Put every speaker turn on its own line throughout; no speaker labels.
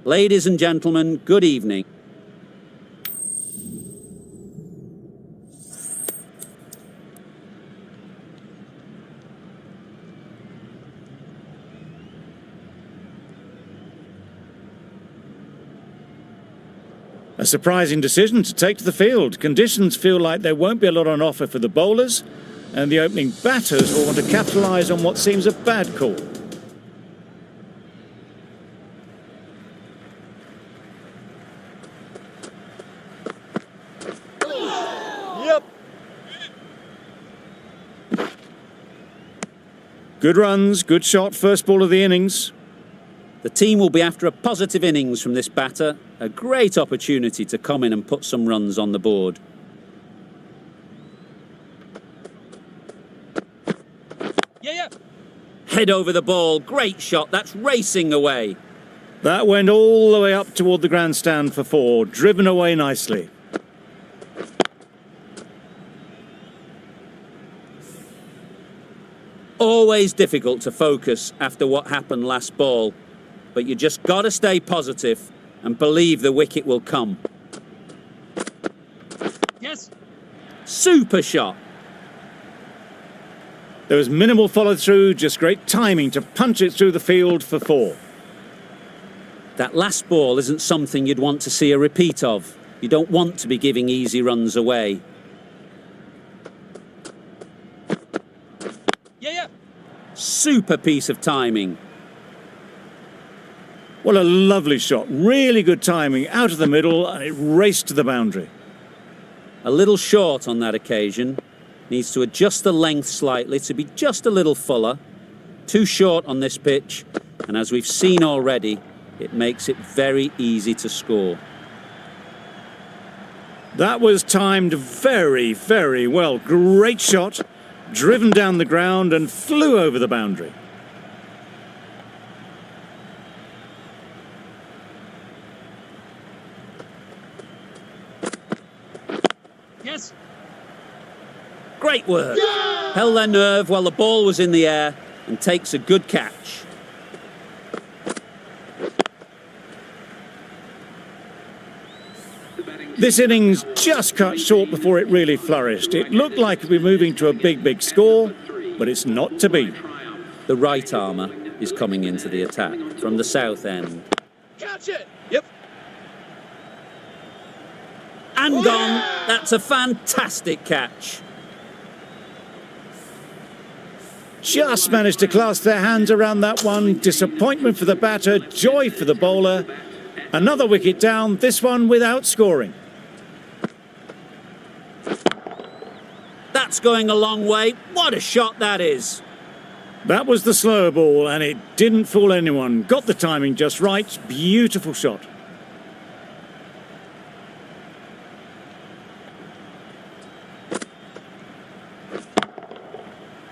Ladies and gentlemen, good evening.
A surprising decision to take to the field. Conditions feel like there won't be a lot on offer for the bowlers, and the opening batters will want to capitalise on what seems a bad call.
Yep.
Good runs, good shot, first ball of the innings.
The team will be after a positive innings from this batter. A great opportunity to come in and put some runs on the board.
Yeah.
Head over the ball. Great shot. That's racing away.
That went all the way up toward the grandstand for 4, driven away nicely.
Always difficult to focus after what happened last ball, but you just got to stay positive and believe the wicket will come.
Yes.
Super shot.
There was minimal follow-through, just great timing to punch it through the field for 4.
That last ball isn't something you'd want to see a repeat of. You don't want to be giving easy runs away.
Yeah.
Super piece of timing.
What a lovely shot. Really good timing, out of the middle, and it raced to the boundary.
A little short on that occasion. Needs to adjust the length slightly to be just a little fuller. Too short on this pitch, and as we've seen already, it makes it very easy to score.
That was timed very, very well. Great shot, driven down the ground and flew over the boundary.
Yes.
Great work. Yeah! Held their nerve while the ball was in the air and takes a good catch.
This innings just cut short before it really flourished. It looked like it would be moving to a big score, but it's not to be.
The right armour is coming into the attack from the south end.
Catch it. Yep.
And gone. That's a fantastic catch.
Just managed to clasp their hands around that one. Disappointment for the batter, joy for the bowler. Another wicket down, this one without scoring.
That's going a long way. What a shot that is.
That was the slower ball, and it didn't fool anyone. Got the timing just right. Beautiful shot.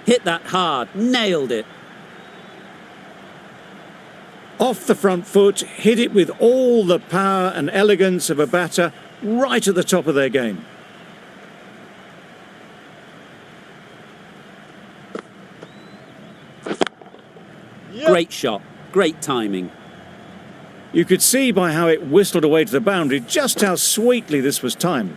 Hit that hard. Nailed it.
Off the front foot, hit it with all the power and elegance of a batter, right at the top of their game.
Yep. Great shot. Great timing.
You could see by how it whistled away to the boundary just how sweetly this was timed.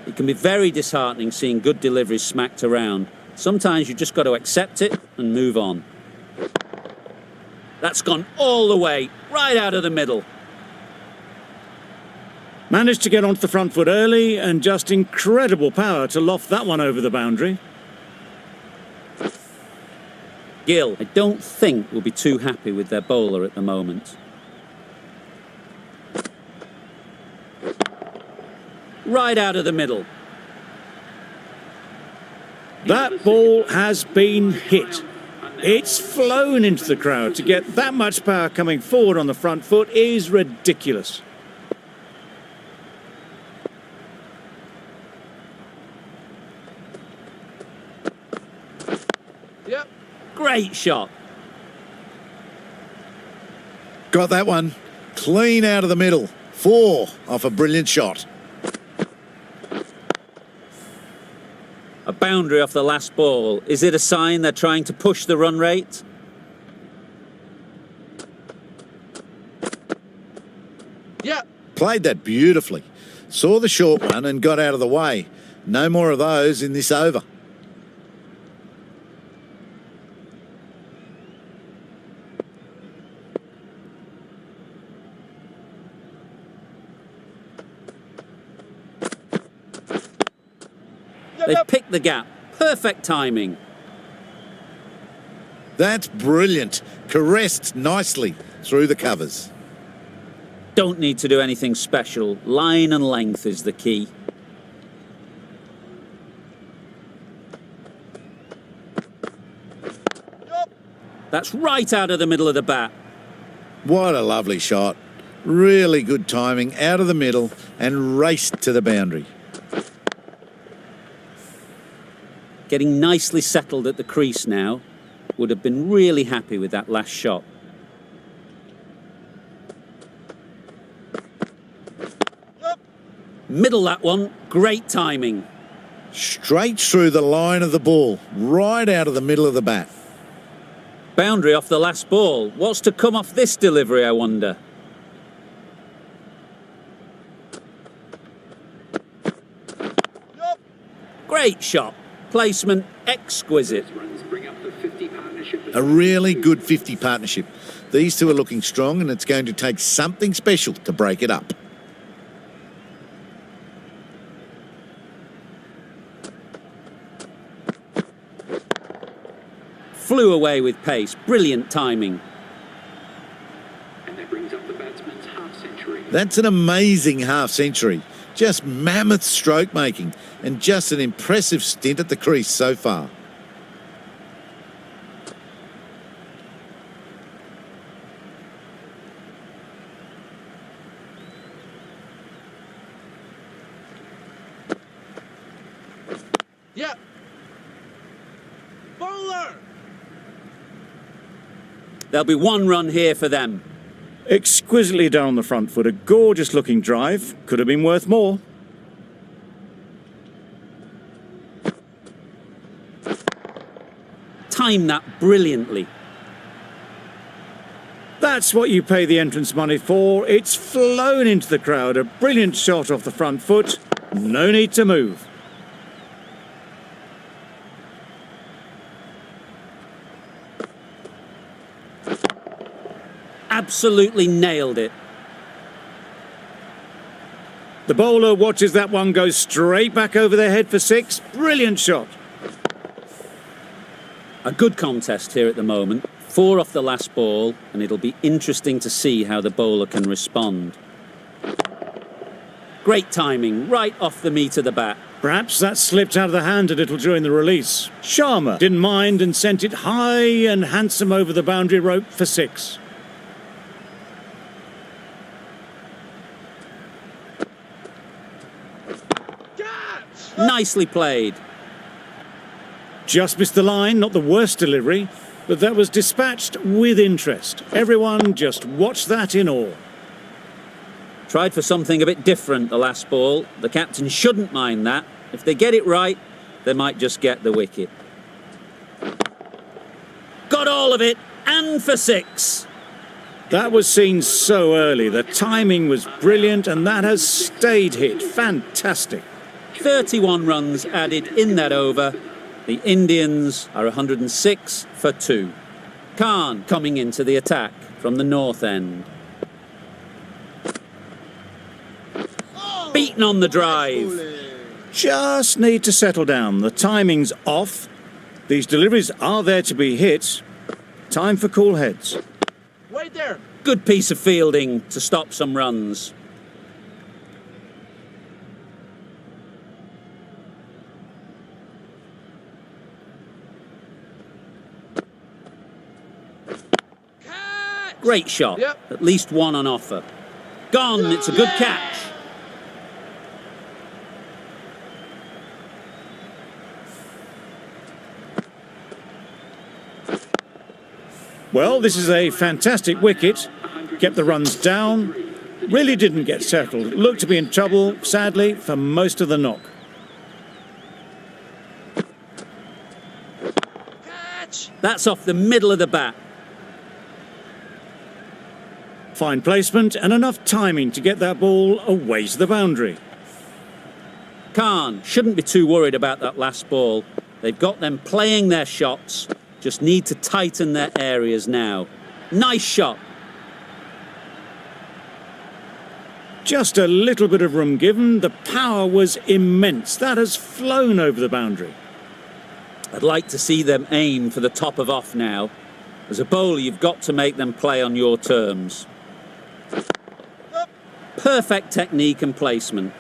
It can be very disheartening seeing good deliveries smacked around. Sometimes you just got to accept it and move on. That's gone all the way, right out of the middle.
Managed to get onto the front foot early and just incredible power to loft that one over the boundary.
Gill, I don't think will be too happy with their bowler at the moment. Right out of the middle.
That ball has been hit. It's flown into the crowd. To get that much power coming forward on the front foot is ridiculous.
Yep.
Great shot.
Got that one. Clean out of the middle. 4 off a brilliant shot.
A boundary off the last ball. Is it a sign they're trying to push the run rate?
Played that beautifully. Saw the short one and got out of the way. No more of those in this over.
They've picked the gap. Perfect timing.
That's brilliant. Caressed nicely through the covers.
Don't need to do anything special. Line and length is the key. That's right out of the middle of the bat.
What a lovely shot. Really good timing, out of the middle and raced to the boundary.
Getting nicely settled at the crease now. Would have been really happy with that last shot. Middle that one. Great timing.
Straight through the line of the ball, right out of the middle of the bat.
Boundary off the last ball. What's to come off this delivery, I wonder? Great shot. Placement exquisite.
A really good 50 partnership. These two are looking strong and it's going to take something special to break it up.
Flew away with pace. Brilliant timing.
And that brings up the batsman's half-century.
That's an amazing half-century. Just mammoth stroke making and just an impressive stint at the crease so far.
Yeah. Bowler.
There'll be one run here for them.
Exquisitely done on the front foot. A gorgeous looking drive. Could have been worth more.
Timed that brilliantly.
That's what you pay the entrance money for. It's flown into the crowd. A brilliant shot off the front foot. No need to move.
Absolutely nailed it.
The bowler watches that one go straight back over their head for 6. Brilliant shot.
A good contest here at the moment. 4 off the last ball, and it'll be interesting to see how the bowler can respond. Great timing, right off the meat of the bat.
Perhaps that slipped out of the hand a little during the release. Sharma didn't mind and sent it high and handsome over the boundary rope for 6.
Nicely played.
Just missed the line, not the worst delivery, but that was dispatched with interest. Everyone just watched that in awe.
Tried for something a bit different the last ball. The captain shouldn't mind that. If they get it right, they might just get the wicket. Got all of it, and for 6.
That was seen so early. The timing was brilliant, and that has stayed hit. Fantastic.
31 runs added in that over. The Indians are 106 for 2. Khan coming into the attack from the north end. Beaten on the drive.
Just need to settle down. The timing's off. These deliveries are there to be hit. Time for cool heads.
Wait there.
Good piece of fielding to stop some runs. Great shot.
Yep.
At least one on offer. Gone. It's a good catch.
Well, this is a fantastic wicket. Kept the runs down. Really didn't get settled. Looked to be in trouble, sadly, for most of the knock.
That's off the middle of the bat.
Fine placement and enough timing to get that ball away to the boundary.
Khan shouldn't be too worried about that last ball. They've got them playing their shots, just need to tighten their areas now. Nice shot.
Just a little bit of room given. The power was immense. That has flown over the boundary.
I'd like to see them aim for the top of off now. As a bowler, you've got to make them play on your terms. Perfect technique and placement.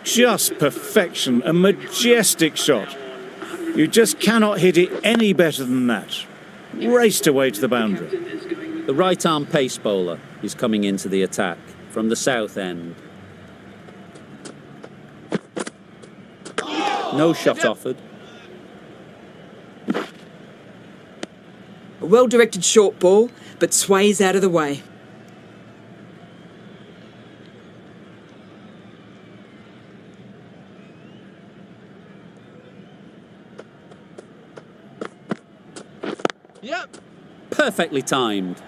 Just perfection, a majestic shot. You just cannot hit it any better than that. Raced away to the boundary.
The right-arm pace bowler is coming into the attack from the south end. No shot offered.
A well-directed short ball, but sways out of the way.
Yep.
Perfectly timed.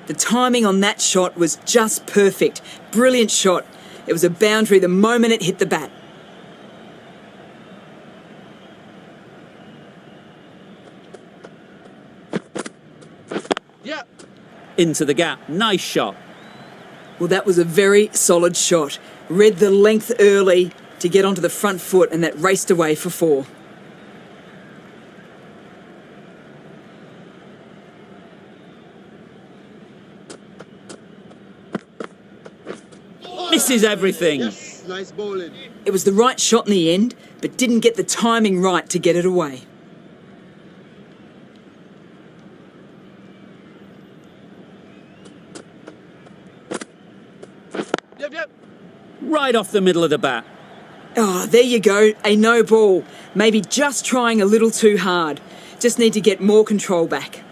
The timing on that shot was just perfect. Brilliant shot. It was a boundary the moment it hit the bat.
Yep.
Into the gap. Nice shot.
Well, that was a very solid shot. Read the length early to get onto the front foot, and that raced away for 4.
Misses everything.
Yes, nice bowling.
It was the right shot in the end, but didn't get the timing right to get it away.
Yep, yep.
Right off the middle of the bat.
Oh, there you go. A no ball. Maybe just trying a little too hard. Just need to get more control back.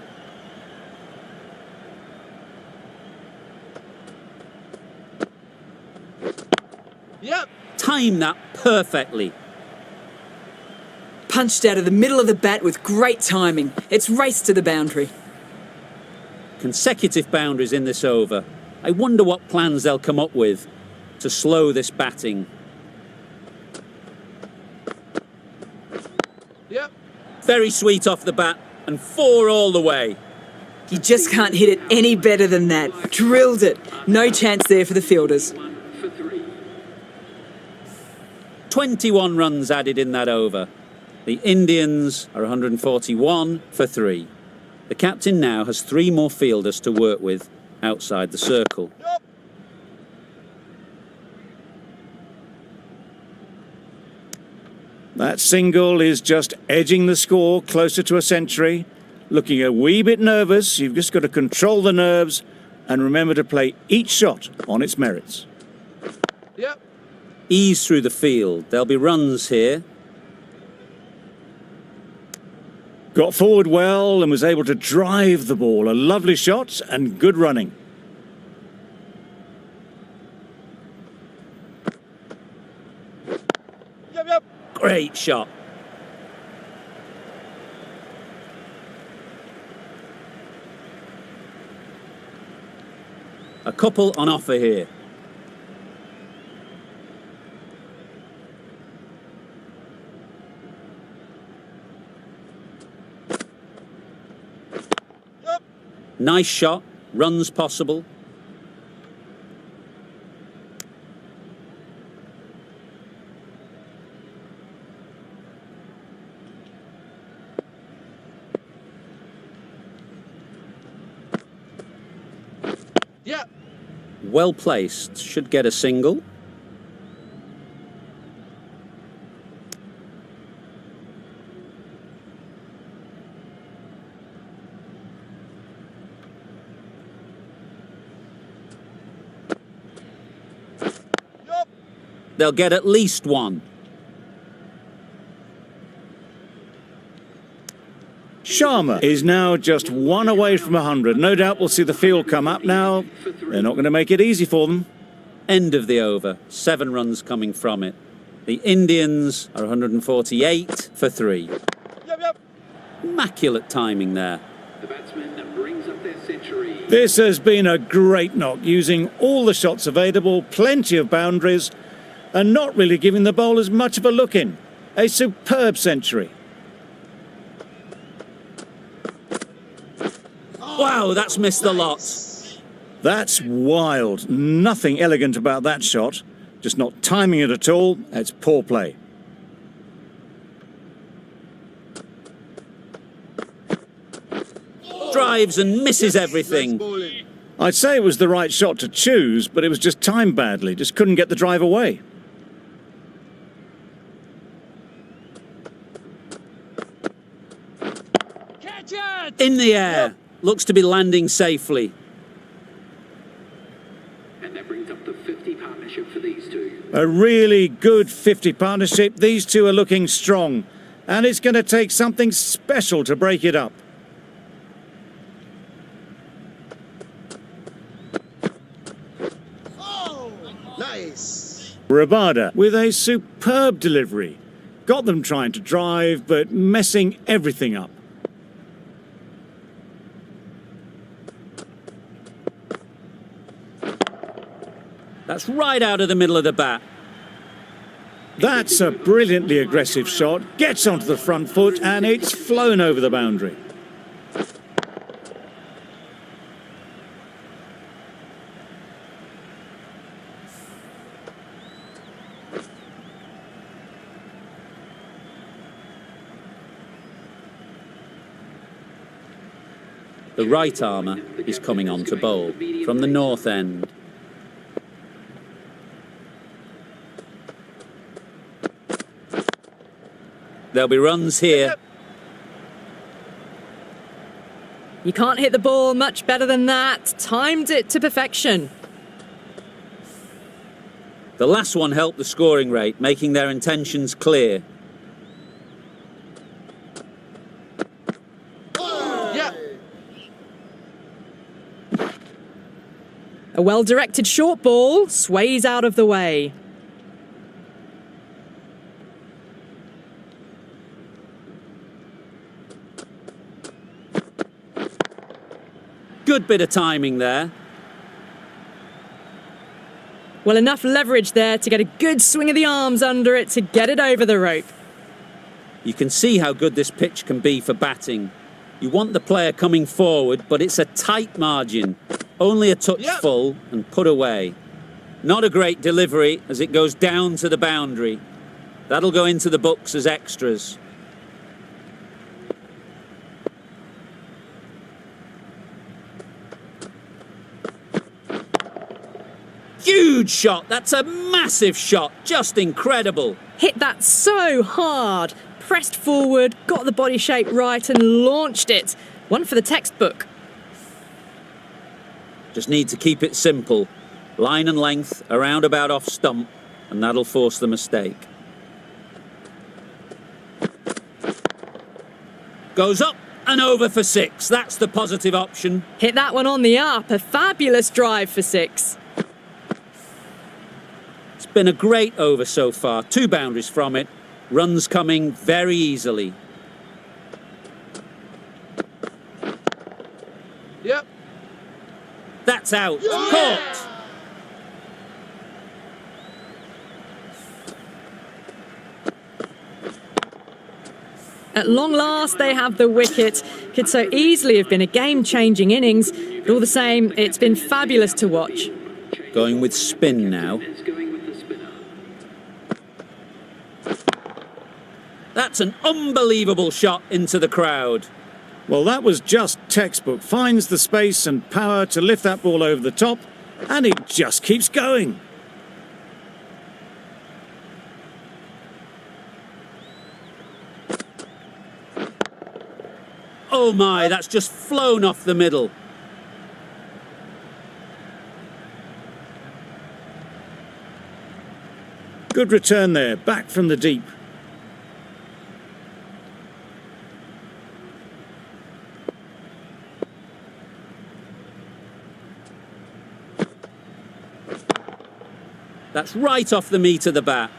Yep.
Time that perfectly.
Punched out of the middle of the bat with great timing. It's raced to the boundary.
Consecutive boundaries in this over. I wonder what plans they'll come up with to slow this batting.
Yep.
Very sweet off the bat and 4 all the way.
You just can't hit it any better than that. Drilled it. No chance there for the fielders.
21 runs added in that over. The Indians are 141 for 3. The captain now has 3 more fielders to work with outside the circle.
Yep.
That single is just edging the score closer to a century. Looking a wee bit nervous. You've just got to control the nerves and remember to play each shot on its merits.
Yep.
Ease through the field. There'll be runs here.
Got forward well and was able to drive the ball. A lovely shot and good running.
Yep, yep.
Great shot. A couple on offer here.
Yep.
Nice shot. Runs possible.
Yep.
Well placed. Should get a single.
Yep.
They'll get at least 1.
Sharma is now just 1 away from 100. No doubt we'll see the field come up now. They're not going to make it easy for them.
End of the over. 7 runs coming from it. The Indians are 148 for 3.
Yep, yep.
Immaculate timing there.
The batsman brings up their century.
This has been a great knock, using all the shots available, plenty of boundaries, and not really giving the bowlers much of a look in. A superb century.
Wow, that's missed the lot.
That's wild. Nothing elegant about that shot. Just not timing it at all. It's poor play.
Drives and misses everything.
I'd say it was the right shot to choose, but it was just timed badly. Just couldn't get the drive away.
Catch it!
In the air. Looks to be landing safely.
And that brings up the 50 partnership for these two.
A really good 50 partnership. These two are looking strong. And it's going to take something special to break it up.
Nice.
Rabada with a superb delivery. Got them trying to drive, but messing everything up.
That's right out of the middle of the bat.
That's a brilliantly aggressive shot. Gets onto the front foot, and it's flown over the boundary.
The right armour is coming on to bowl from the north end. There'll be runs here.
You can't hit the ball much better than that. Timed it to perfection.
The last one helped the scoring rate, making their intentions clear.
Yeah.
A well-directed short ball sways out of the way.
Good bit of timing there.
Well, enough leverage there to get a good swing of the arms under it to get it over the rope.
You can see how good this pitch can be for batting. You want the player coming forward, but it's a tight margin. Only a touch
Yep.
full and put away. Not a great delivery as it goes down to the boundary. That'll go into the books as extras. Huge shot. That's a massive shot. Just incredible.
Hit that so hard. Pressed forward, got the body shape right and launched it. One for the textbook.
Just need to keep it simple. Line and length, around about off stump, and that'll force the mistake. Goes up and over for six. That's the positive option.
Hit that one on the up. A fabulous drive for six.
It's been a great over so far. 2 boundaries from it. Runs coming very easily.
Yep.
That's out. Caught.
At long last, they have the wicket. Could so easily have been a game-changing innings, but all the same, it's been fabulous to watch.
Going with spin now.
Is going with the spinner.
That's an unbelievable shot into the crowd.
Well, that was just textbook. Finds the space and power to lift that ball over the top, and it just keeps going.
Oh my, that's just flown off the middle.
Good return there, back from the deep.
That's right off the meat of the bat.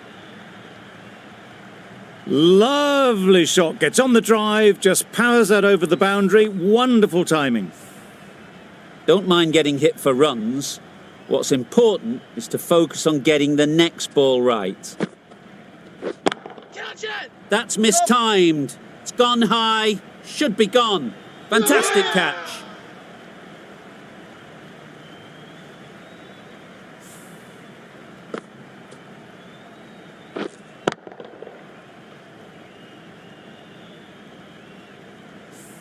Lovely shot, gets on the drive, just powers that over the boundary. Wonderful timing.
Don't mind getting hit for runs. What's important is to focus on getting the next ball right.
Catch it!
That's mistimed. It's gone high. Should be gone. Fantastic catch.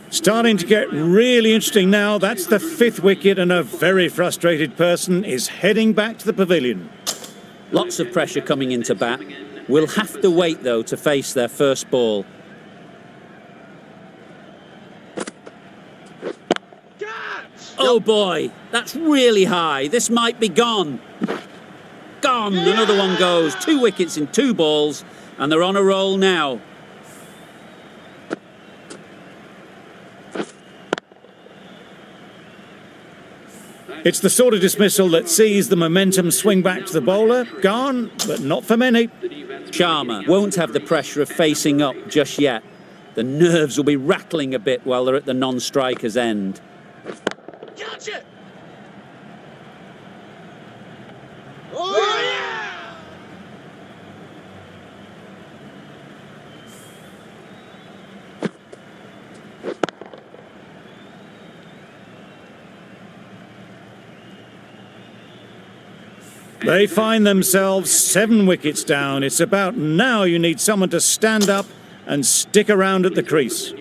Starting to get really interesting now. That's the 5th wicket, and a very frustrated person is heading back to the pavilion.
Lots of pressure coming into bat. We'll have to wait, though, to face their first ball. Oh boy, that's really high. This might be gone. Gone. Another one goes. 2 wickets in 2 balls, and they're on a roll now.
It's the sort of dismissal that sees the momentum swing back to the bowler. Gone, but not for many.
Sharma won't have the pressure of facing up just yet. The nerves will be rattling a bit while they're at the non-striker's end.
Catch it! Oh, yeah!
They find themselves 7 wickets down. It's about now you need someone to stand up and stick around at the crease.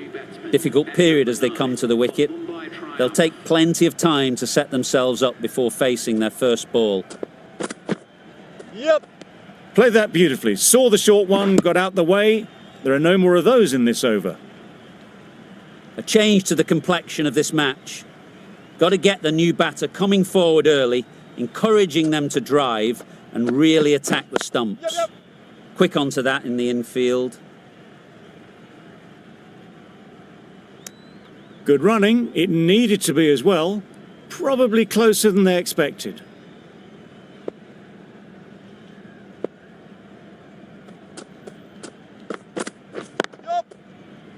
Difficult period as they come to the wicket. They'll take plenty of time to set themselves up before facing their first ball.
Yep.
Played that beautifully. Saw the short one, got out the way. There are no more of those in this over.
A change to the complexion of this match. Got to get the new batter coming forward early, encouraging them to drive and really attack the stumps. Quick onto that in the infield.
Good running. It needed to be as well. Probably closer than they expected.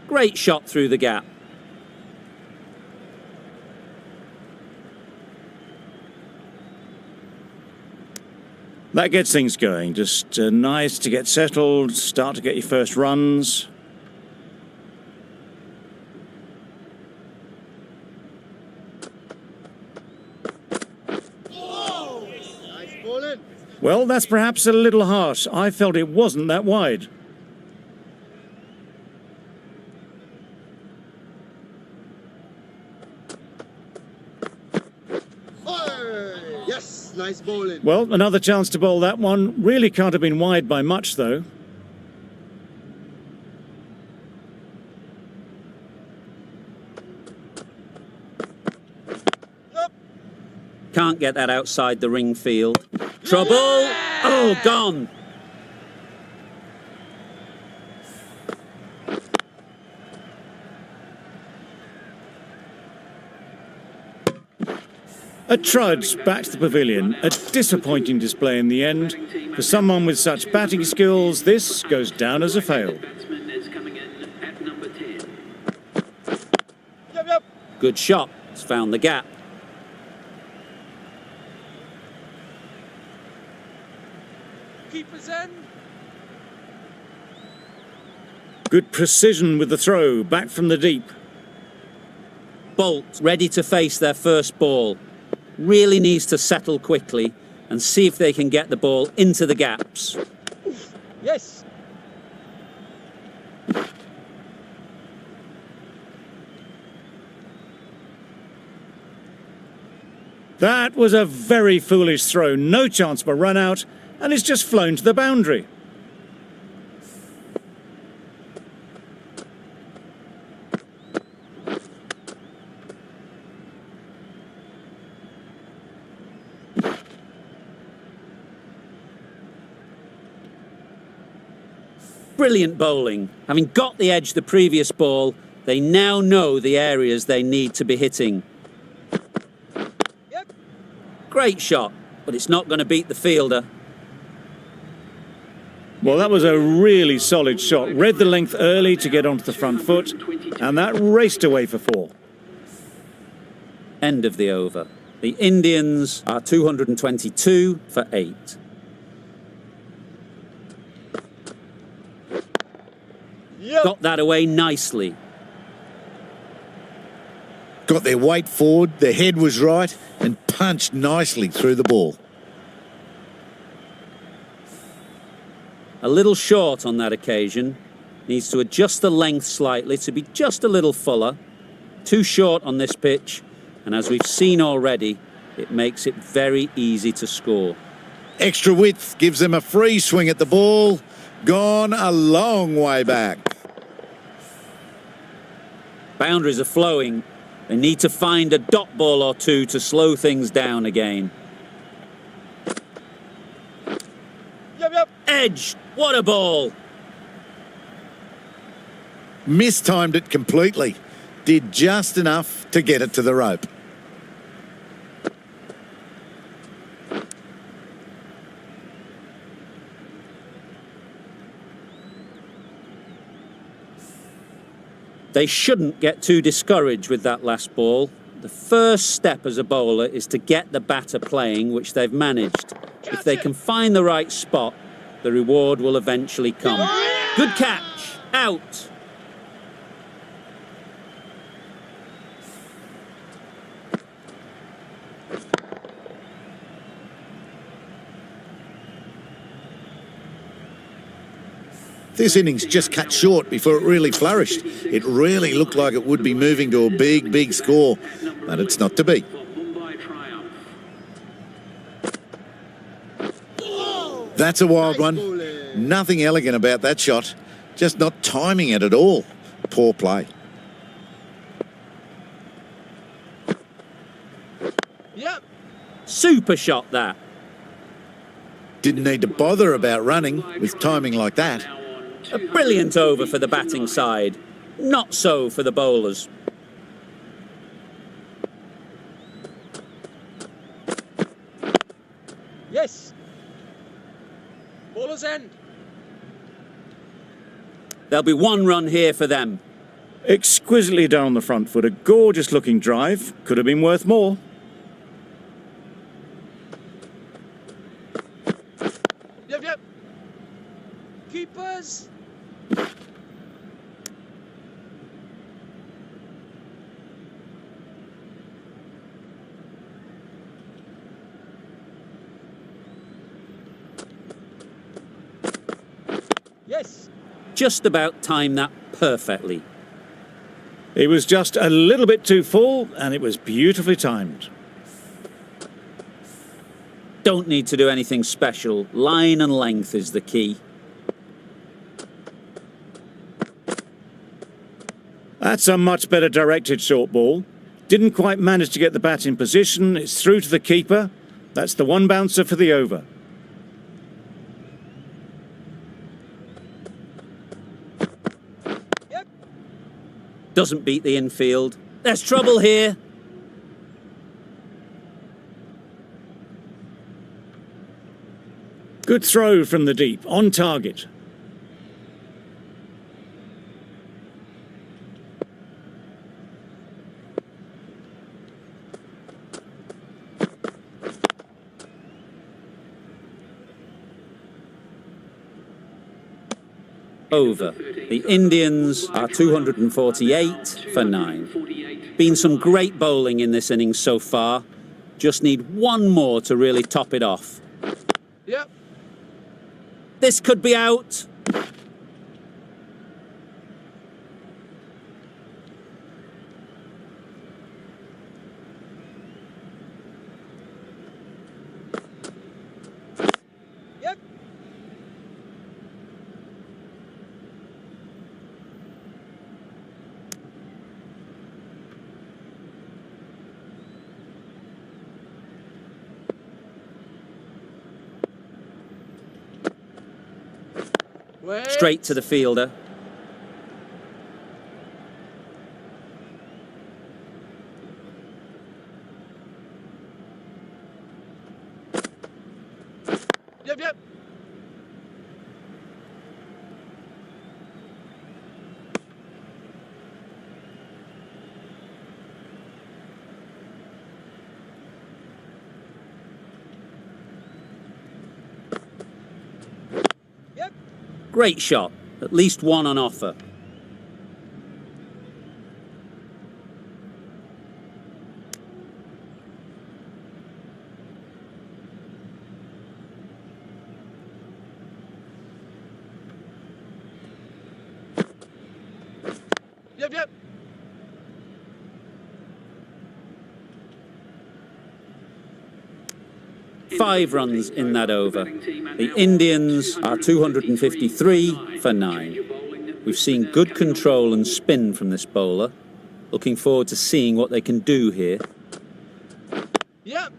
Great shot through the gap.
That gets things going. Just nice to get settled, start to get your first runs.
Nice bowling.
Well, that's perhaps a little harsh. I felt it wasn't that wide.
Oh, yes, nice bowling.
Well, another chance to bowl that one. Really can't have been wide by much, though.
Can't get that outside the ring field. Trouble! Oh, gone!
A trudge back to the pavilion. A disappointing display in the end. For someone with such batting skills, this goes down as a fail.
Batsman is coming in at number 10.
Yep.
Good shot. It's found the gap.
Keepers in.
Good precision with the throw, back from the deep.
Bolt ready to face their first ball. Really needs to settle quickly and see if they can get the ball into the gaps.
Yes.
That was a very foolish throw. No chance for run out, and it's just flown to the boundary.
Brilliant bowling. Having got the edge the previous ball, they now know the areas they need to be hitting.
Yep.
Great shot,
But it's not going to beat the fielder.
Well, that was a really solid shot. Read the length early to get onto the front foot, and that raced away for 4.
End of the over. The Indians are 222 for 8.
Yep.
Got that away nicely.
Got their weight forward, their head was right, and punched nicely through the ball.
A little short on that occasion. Needs to adjust the length slightly to be just a little fuller. Too short on this pitch, and as we've seen already, it makes it very easy to score.
Extra width gives them a free swing at the ball. Gone a long way back.
Boundaries are flowing. They need to find a dot ball or two to slow things down again.
Yep.
Edge! What a ball!
Mistimed it completely. Did just enough to get it to the rope.
They shouldn't get too discouraged with that last ball. The first step as a bowler is to get the batter playing, which they've managed. If they can find the right spot, the reward will eventually come. Good catch! Out!
This innings just cut short before it really flourished. It really looked like it would be moving to a big, big score, but it's not to be.
Mumbai triumph.
That's a wild
Nice
one.
bowling.
Nothing elegant about that shot. Just not timing it at all. Poor play.
Yep.
Super shot that.
Didn't need to bother about running with timing like that.
A brilliant over for the batting side. Not so for the bowlers.
Yes. Bowler's end.
There'll be one run here for them.
Exquisitely done on the front foot. A gorgeous looking drive. Could have been worth more.
Yep. Keepers. Yes.
Just about timed that perfectly.
It was just a little bit too full, and it was beautifully timed.
Don't need to do anything special. Line and length is the key.
That's a much better directed short ball. Didn't quite manage to get the bat in position. It's through to the keeper. That's the one bouncer for the over.
Yep.
Doesn't beat the infield. There's trouble here.
Good throw from the deep, on target.
Over. The Indians are 248 for 9. Been some great bowling in this innings so far. Just need one more to really top it off.
Yep.
This could be out.
Yep. Wait.
Straight to the fielder.
Yep.
Great shot. At least one on offer.
Yep, yep.
Five runs in that over. The Indians are 253 for 9. We've seen good control and spin from this bowler. Looking forward to seeing what they can do here.
Yep.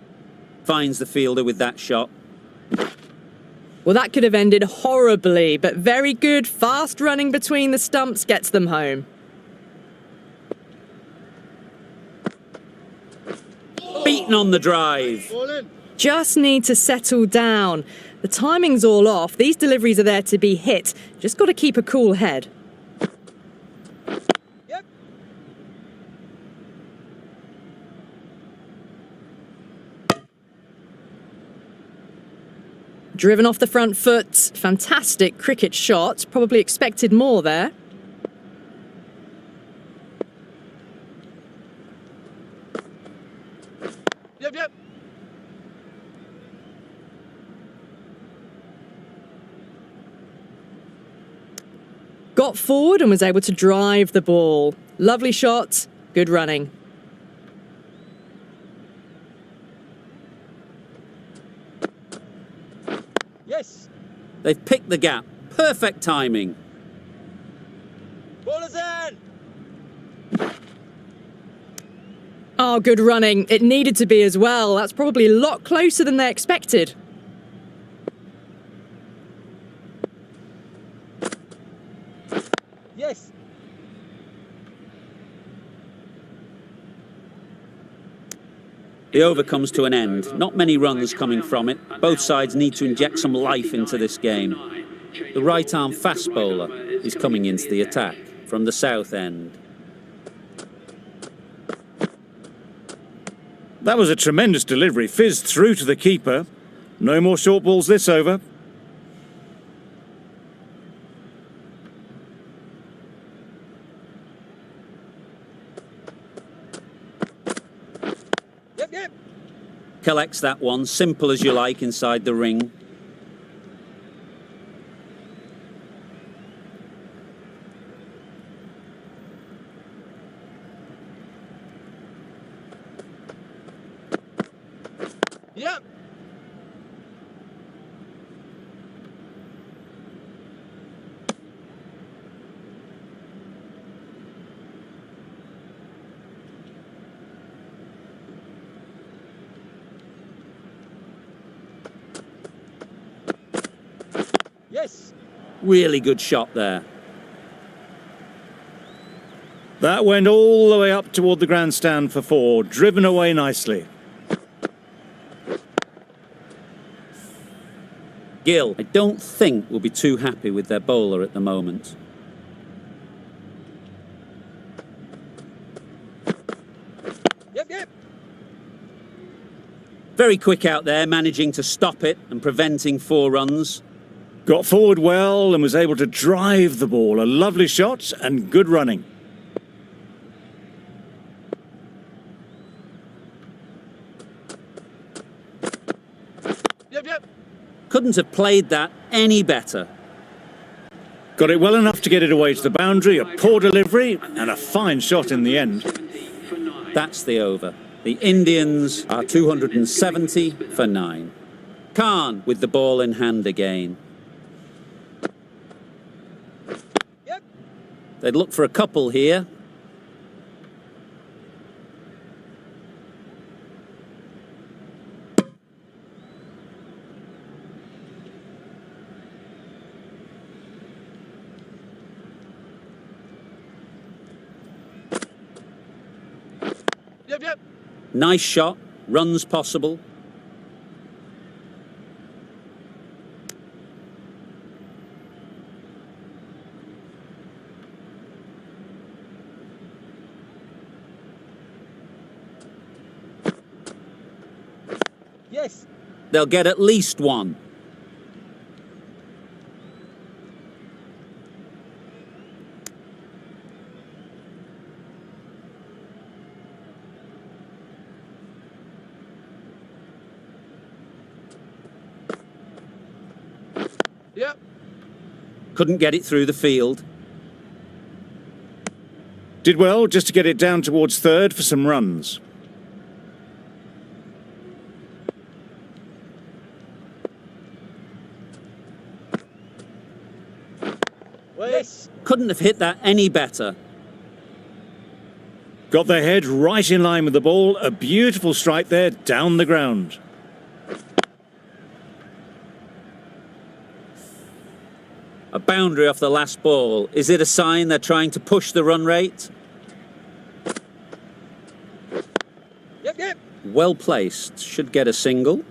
Finds the fielder with that shot.
Well, that could have ended horribly, but very good, fast running between the stumps gets them home.
Beaten on the drive.
Ball in.
Just need to settle down. The timing's all off. These deliveries are there to be hit. Just got to keep a cool head.
Yep.
Driven off the front foot. Fantastic cricket shot. Probably expected more there.
Yep, yep.
Got forward and was able to drive the ball. Lovely shot. Good running.
Yes.
They've picked the gap. Perfect timing.
Ball is in.
Oh, good running. It needed to be as well. That's probably a lot closer than they expected.
Yes.
The over comes to an end. Not many runs coming from it. Both sides need to inject some life into this game. The right-arm fast bowler is coming into the attack from the south end.
That was a tremendous delivery. Fizzed through to the keeper. No more short balls this over.
Yep, yep.
Collects that one, simple as you like, inside the ring.
Yep. Yes.
Really good shot there.
That went all the way up toward the grandstand for 4. Driven away nicely.
Gill, I don't think will be too happy with their bowler at the moment.
Yep, yep.
Very quick out there, managing to stop it and preventing 4 runs.
Got forward well and was able to drive the ball. A lovely shot and good running.
Yep, yep.
Couldn't have played that any better.
Got it well enough to get it away to the boundary. A poor delivery and a fine shot in the end.
That's the over. The Indians are 270 for 9. Khan with the ball in hand again.
Yep.
They'd look for a couple here.
Yep, yep.
Nice shot. Runs possible.
Yes.
They'll get at least one.
Yep.
Couldn't get it through the field.
Did well just to get it down towards third for some runs.
Yes.
Couldn't have hit that any better.
Got their head right in line with the ball. A beautiful strike there down the ground.
A boundary off the last ball. Is it a sign they're trying to push the run rate?
Yep, yep.
Well placed. Should get a single.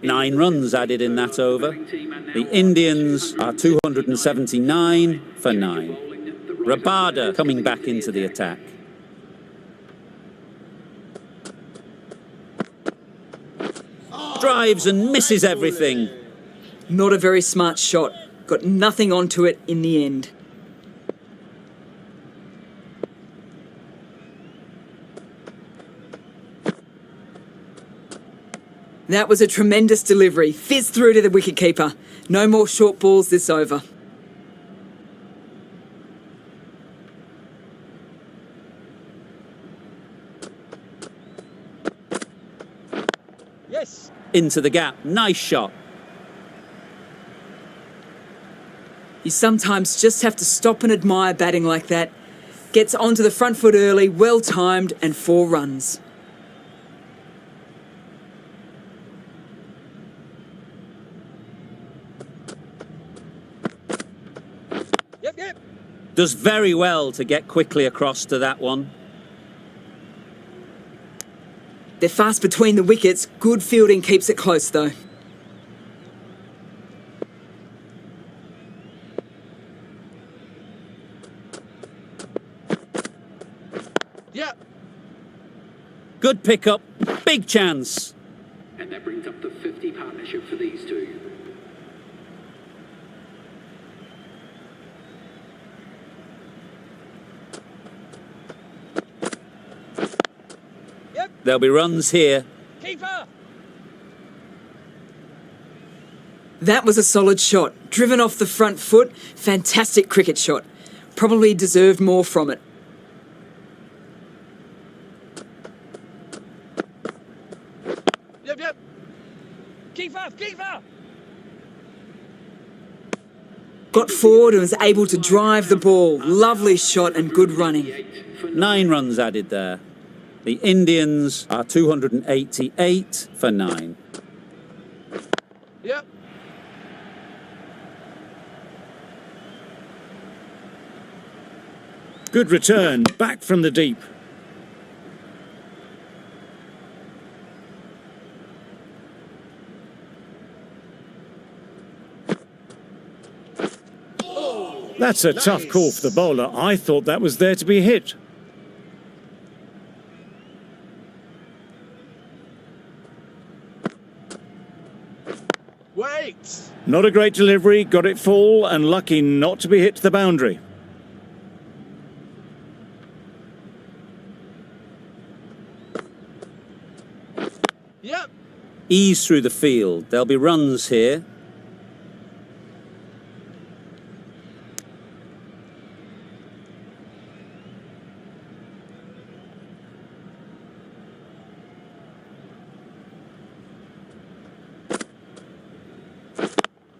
9 runs added in that over. The Indians are 279 for 9. Rabada coming back into the attack. Drives and misses everything.
Not a very smart shot. Got nothing onto it in the end. That was a tremendous delivery. Fizzed through to the wicketkeeper. No more short balls this over.
Yes.
Into the gap. Nice shot.
You sometimes just have to stop and admire batting like that. Gets onto the front foot early, well timed, and 4 runs.
Yep, yep.
Does very well to get quickly across to that one.
They're fast between the wickets. Good fielding keeps it close though.
Yep.
Good pickup. Big chance.
And that brings up the 50 partnership for these two.
Yep.
There'll be runs here.
Keeper.
That was a solid shot. Driven off the front foot. Fantastic cricket shot. Probably deserved more from it.
Yep, yep. Keeper, keeper.
Got forward and was able to drive the ball. Lovely shot and good running.
9 runs added there. The Indians are 288 for 9.
Yep.
Good return, back from the deep. That's a tough call for the bowler. I thought that was there to be hit.
Wait.
Not a great delivery, got it full and lucky not to be hit to the boundary.
Yep.
Ease through the field. There'll be runs here.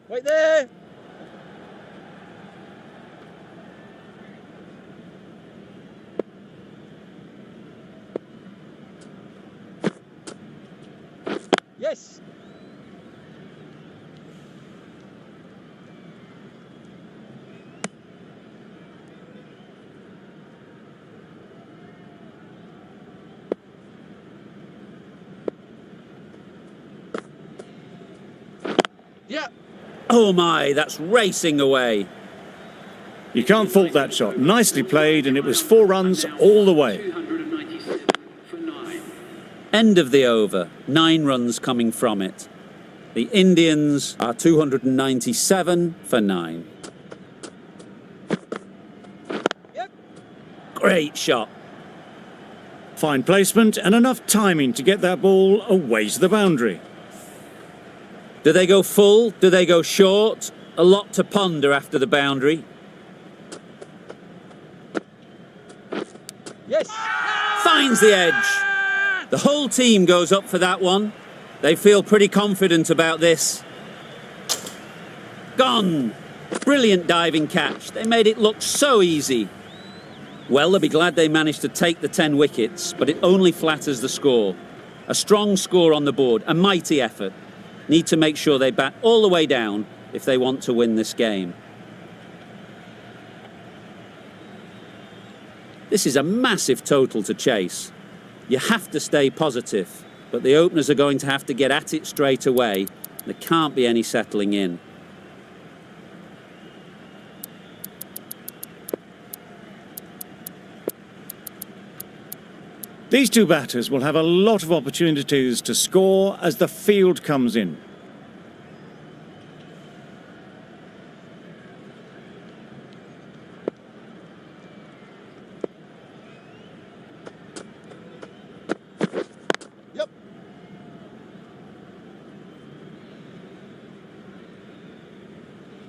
Wait there. Yes. Yep.
Oh my, that's racing away.
You can't fault that shot. Nicely played, and it was 4 runs all the way.
297 for 9.
End of the over. 9 runs coming from it. The Indians are 297 for 9.
Yep.
Great shot.
Fine placement and enough timing to get that ball away to the boundary.
Do they go full? Do they go short? A lot to ponder after the boundary.
Yes.
Finds the edge. The whole team goes up for that one. They feel pretty confident about this. Gone. Brilliant diving catch. They made it look so easy. Well, they'll be glad they managed to take the 10 wickets, but it only flatters the score. A strong score on the board, a mighty effort. Need to make sure they bat all the way down if they want to win this game. This is a massive total to chase. You have to stay positive, but the openers are going to have to get at it straight away. There can't be any settling in.
These two batters will have a lot of opportunities to score as the field comes in.
Yep.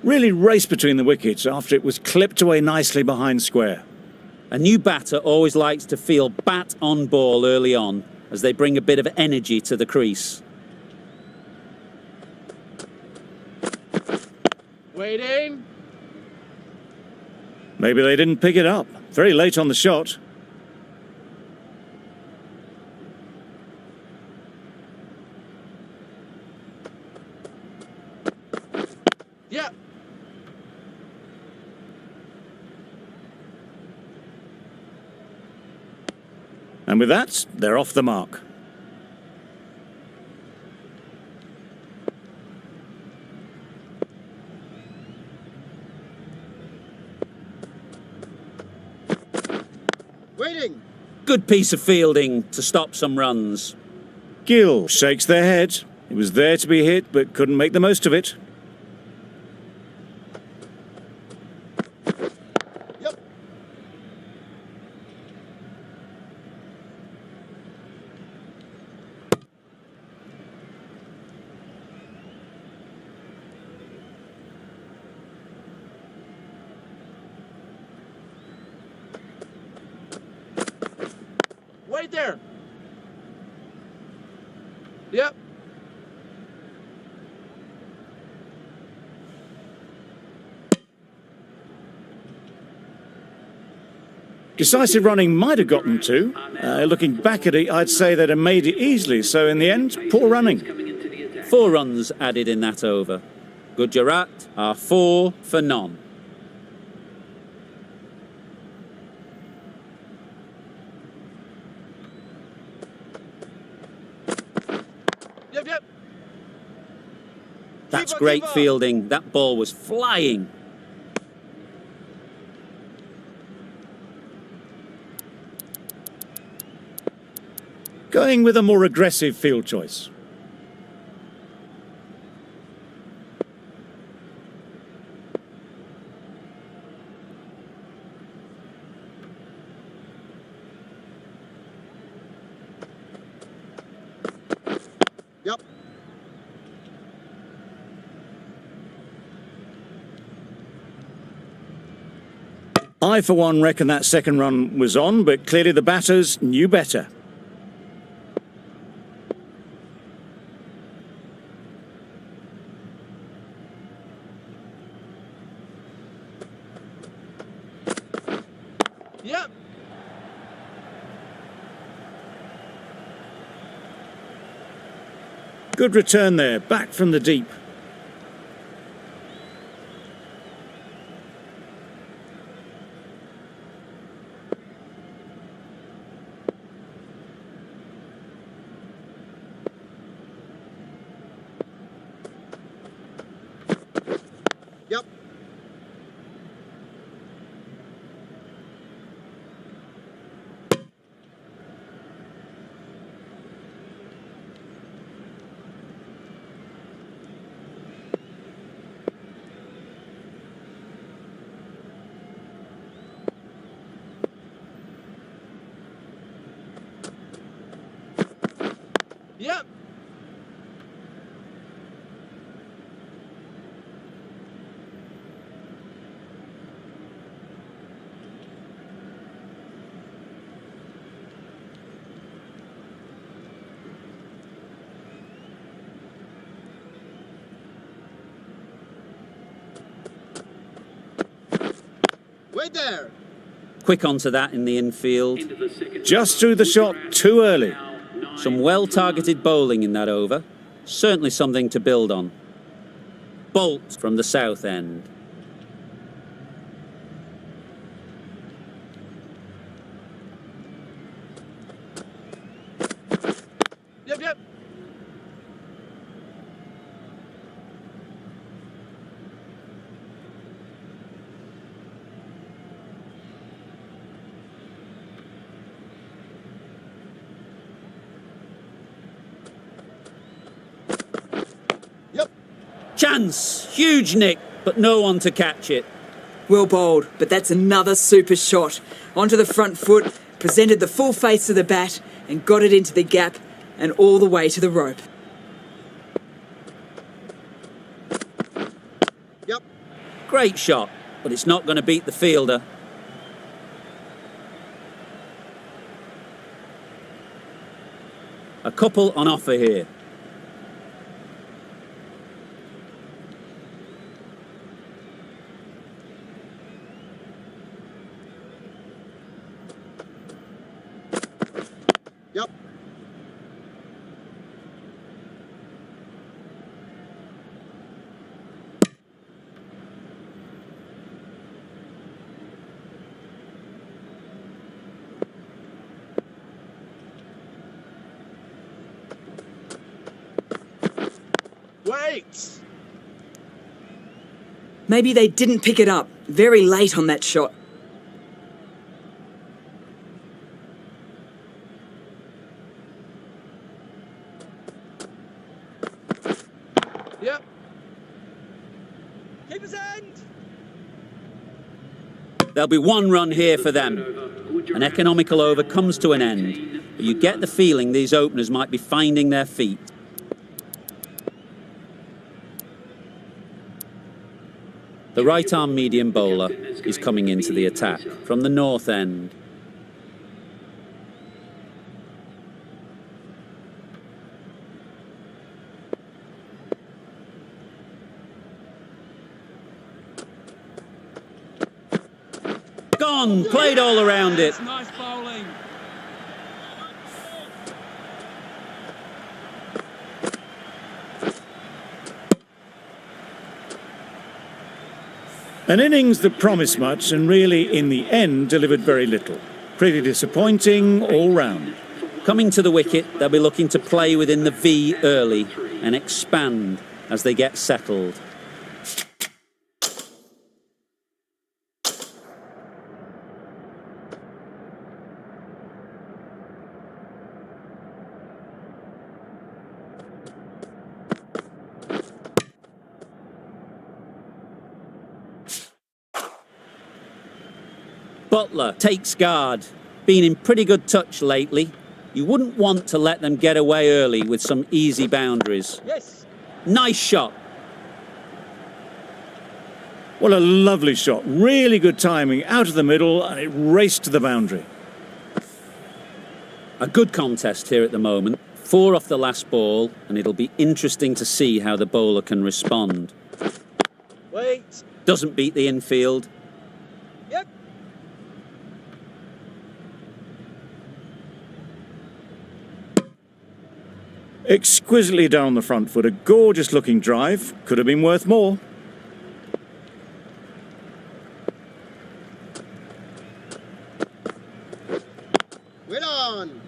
Really raced between the wickets after it was clipped away nicely behind square.
A new batter always likes to feel bat on ball early on as they bring a bit of energy to the crease.
Waiting.
Maybe they didn't pick it up. Very late on the shot.
Yeah.
And with that, they're off the mark.
Waiting.
Good piece of fielding to stop some runs.
Gill shakes their head. It was there to be hit, but couldn't make the most of it.
Yep. Wait there. Yep.
Decisive running might have gotten two. Looking back at it, I'd say they'd have made it easily. So in the end, poor running.
4 runs added in that over. Gujarat are 4 for none.
Yep, yep.
That's
Keep on,
great
keep on.
fielding. That ball was flying.
Going with a more aggressive field choice.
Yep.
I, for one, reckon that second run was on, but clearly the batters knew better.
Yep.
Good return there, back from the deep.
Yep. Yep. Wait there.
Quick onto that in the infield.
Into the second.
Just threw the shot too early.
Now, 9
Some well-targeted bowling in that over. Certainly something to build on. Bolt from the south end.
Yep, yep. Yep.
Chance! Huge nick, but no one to catch it.
Well bowled, but that's another super shot. Onto the front foot, presented the full face of the bat and got it into the gap and all the way to the rope.
Yep.
Great shot, but it's not going to beat the fielder. A couple on offer here.
Yep. Wait.
Maybe they didn't pick it up. Very late on that shot.
Yep. Keeper's end.
There'll be one run here for them. An economical over comes to an end. But you get the feeling these openers might be finding their feet. The right-arm medium bowler is coming into the attack from the north end. Gone! Played all around it.
Nice bowling.
An innings that promised much and really, in the end, delivered very little. Pretty disappointing all round.
Coming to the wicket, they'll be looking to play within the V early and expand as they get settled. Butler takes guard. Been in pretty good touch lately. You wouldn't want to let them get away early with some easy boundaries.
Yes.
Nice shot.
What a lovely shot. Really good timing. Out of the middle and it raced to the boundary.
A good contest here at the moment. 4 off the last ball, and it'll be interesting to see how the bowler can respond.
Wait.
Doesn't beat the infield.
Yep.
Exquisitely down the front foot. A gorgeous looking drive. Could have been worth more.
Wait on.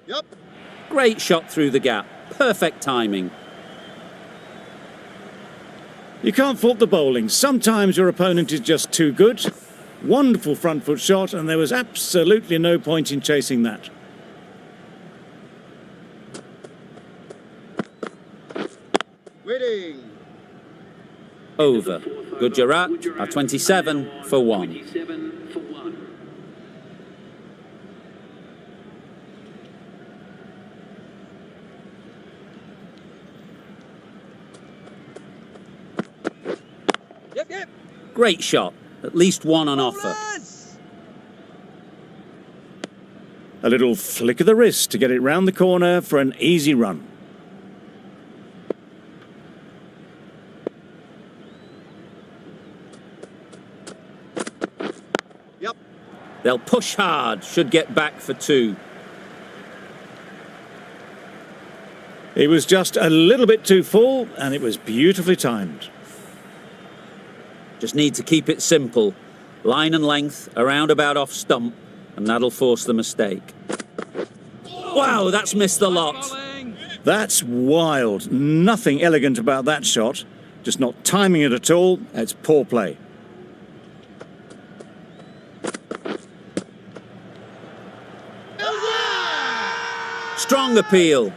Yep.
Great shot through the gap. Perfect timing.
You can't fault the bowling. Sometimes your opponent is just too good. Wonderful front foot shot, and there was absolutely no point in chasing that.
Waiting.
Over. Gujarat are 27 for 1.
27 for 1.
Yep, yep.
Great shot. At least one on offer.
Yes.
A little flick of the wrist to get it round the corner for an easy run.
Yep.
They'll push hard, should get back for 2.
It was just a little bit too full, and it was beautifully timed.
Just need to keep it simple. Line and length, around about off stump, and that'll force the mistake. Wow, that's missed the lot.
That's wild. Nothing elegant about that shot. Just not timing it at all. It's poor play.
Strong appeal.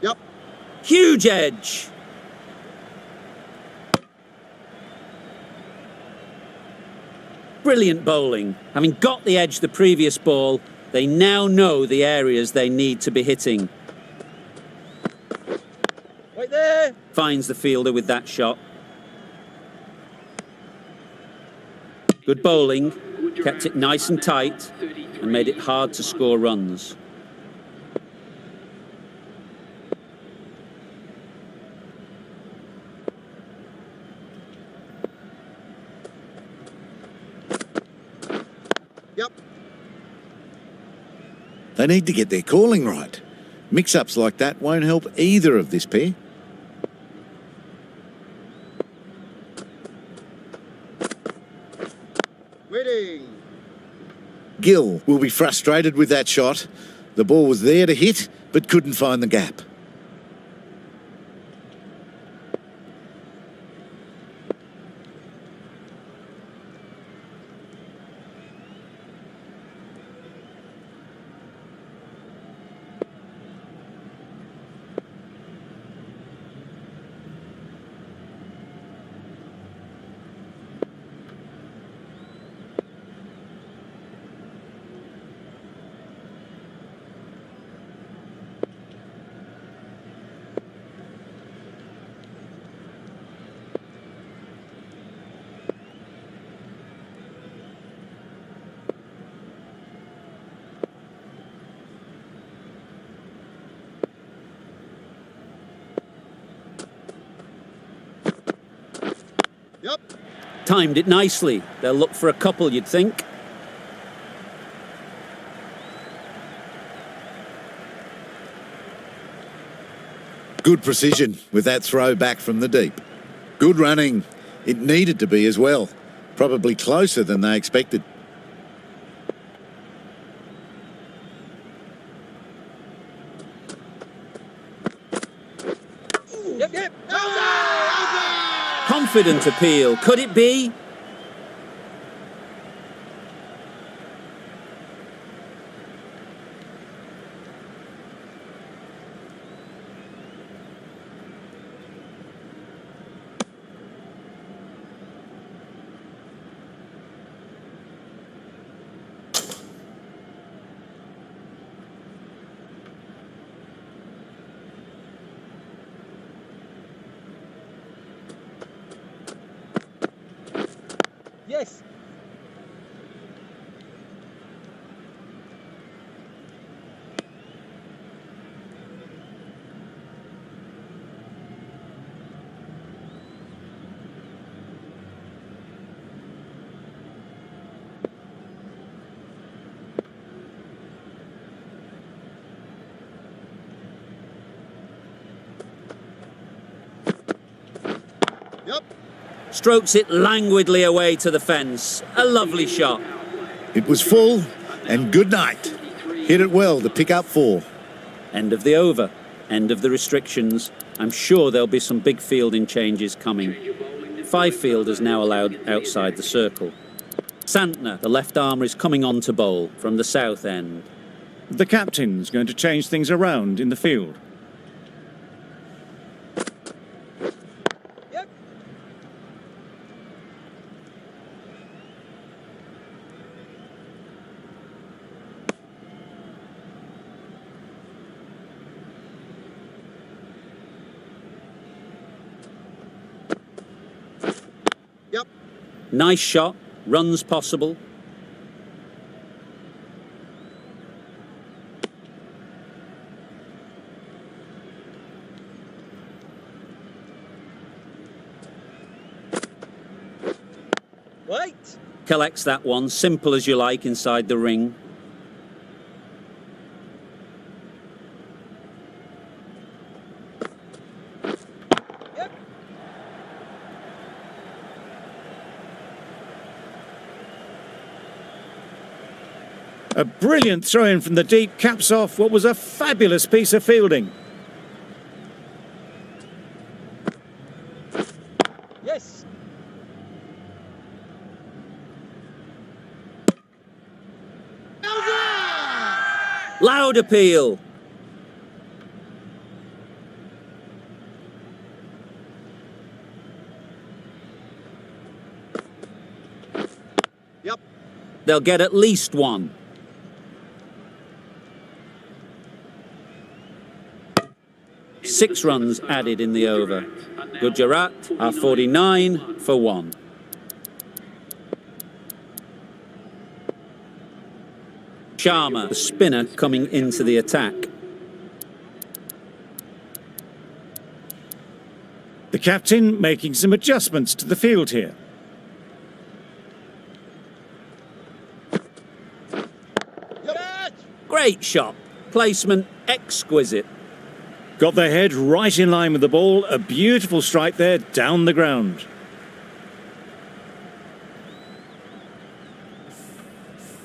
Yep.
Huge edge. Brilliant bowling. Having got the edge the previous ball, they now know the areas they need to be hitting.
Right there.
Finds the fielder with that shot. Good bowling. Kept it nice and tight and made it hard to score runs.
Yep.
They need to get their calling right. Mix-ups like that won't help either of this pair.
Waiting.
Gill will be frustrated with that shot. The ball was there to hit, but couldn't find the gap.
Yep.
Timed it nicely. They'll look for a couple, you'd think.
Good precision with that throw back from the deep. Good running. It needed to be as well. Probably closer than they expected.
Yep. Yep.
Confident appeal. Could it be?
Yes. Yep.
Strokes it languidly away to the fence. A lovely shot.
It was full, and good night. Hit it well to pick up 4.
End of the over. End of the restrictions. I'm sure there'll be some big fielding changes coming. 5 fielders now allowed outside the circle. Santner, the left armer, is coming on to bowl from the south end.
The captain's going to change things around in the field.
Yep.
Nice shot, runs possible.
Wait.
Collects that one, simple as you like, inside the ring.
Yep.
A brilliant throw-in from the deep caps off what was a fabulous piece of fielding.
Yes.
Loud appeal.
Yep.
They'll get at least one. Six runs added in the over. Gujarat are 49 for 1. Sharma, the spinner, coming into the attack.
The captain making some adjustments to the field here.
Yep.
Great shot. Placement exquisite.
Got their head right in line with the ball. A beautiful strike there down the ground.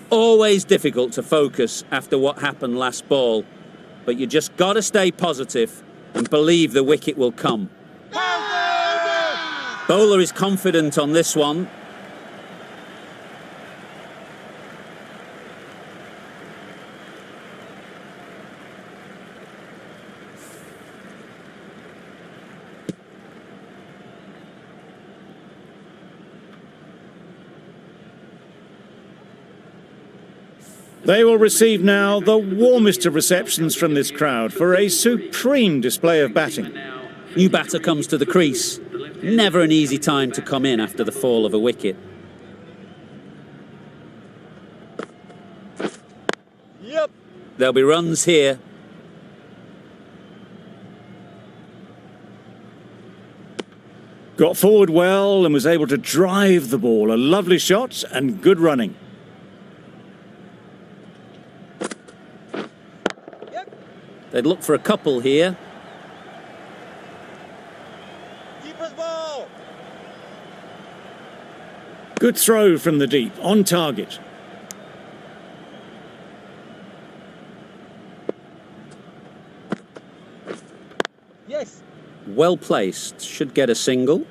Always difficult to focus after what happened last ball, but you just got to stay positive and believe the wicket will come. Bowler is confident on this one.
They will receive now the warmest of receptions from this crowd for a supreme display of batting.
New batter comes to the crease. Never an easy time to come in after the fall of a wicket.
Yep.
There'll be runs here.
Got forward well and was able to drive the ball. A lovely shot and good running.
Yep.
They'd look for a couple here.
Keeper's ball.
Good throw from the deep, on target.
Yes.
Well placed. Should get a single.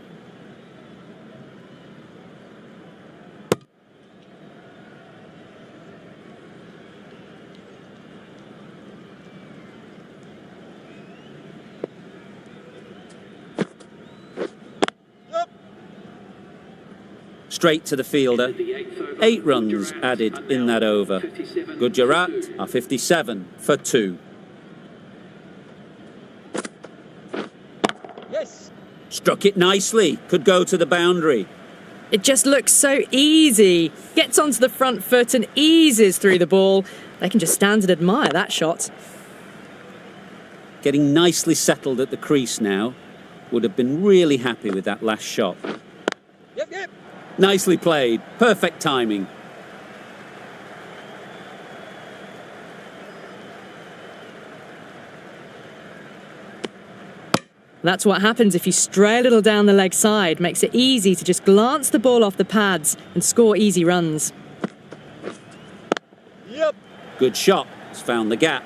Yep.
Straight to the fielder. 8 runs added in that over. Gujarat are 57 for 2.
Yes.
Struck it nicely. Could go to the boundary.
It just looks so easy. Gets onto the front foot and eases through the ball. They can just stand and admire that shot.
Getting nicely settled at the crease now. Would have been really happy with that last shot.
Yep. Yep.
Nicely played. Perfect timing.
That's what happens if you stray a little down the leg side. Makes it easy to just glance the ball off the pads and score easy runs.
Yep.
Good shot. It's found the gap.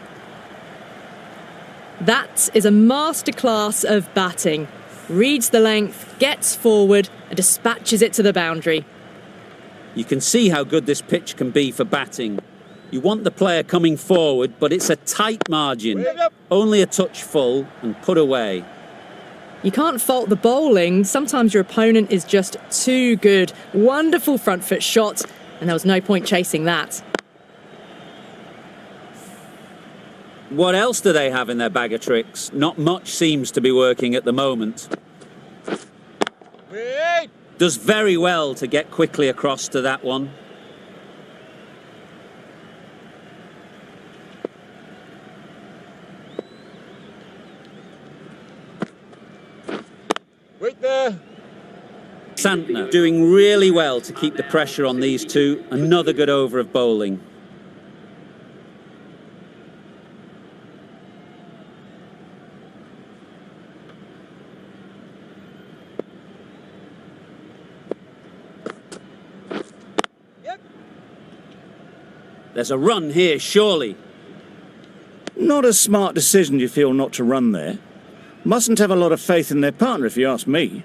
That is a masterclass of batting. Reads the length, gets forward and dispatches it to the boundary.
You can see how good this pitch can be for batting. You want the player coming forward, but it's a tight margin.
Yep.
Only a touch full and put away.
You can't fault the bowling. Sometimes your opponent is just too good. Wonderful front foot shot, and there was no point chasing that.
What else do they have in their bag of tricks? Not much seems to be working at the moment.
Wait.
Does very well to get quickly across to that one.
Wait there.
Santner doing really well to keep the pressure on these two. Another good over of bowling.
Yep.
There's a run here, surely.
Not a smart decision, you feel, not to run there. Mustn't have a lot of faith in their partner, if you ask me.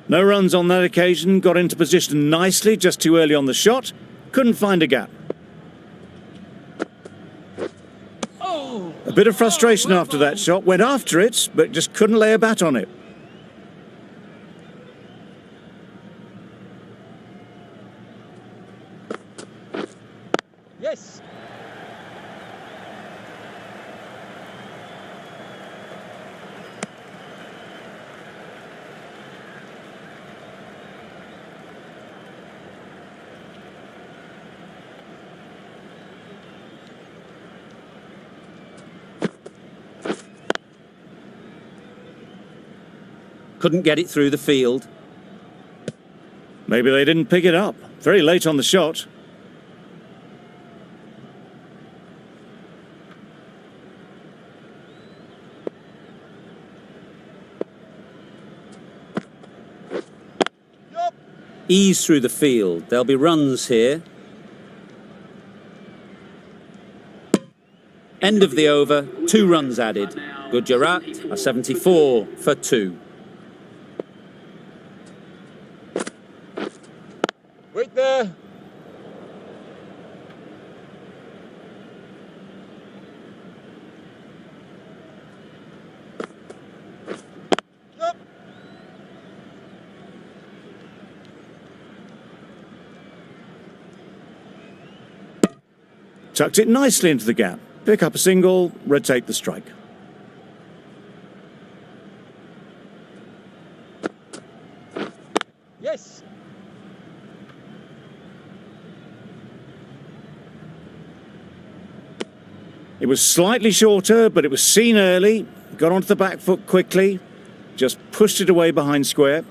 No runs on that occasion, got into position nicely, just too early on the shot. Couldn't find a gap. A bit of frustration after that shot, went after it, but just couldn't lay a bat on it.
Yes.
Couldn't get it through the field.
Maybe they didn't pick it up. Very late on the shot.
Yup.
Ease through the field. There'll be runs here. End of the over, 2 runs added. Gujarat are 74 for 2.
Wait there. Yup.
Tucked it nicely into the gap. Pick up a single, rotate the strike.
Yes.
It was slightly shorter, but it was seen early. Got onto the back foot quickly. Just pushed it away behind square.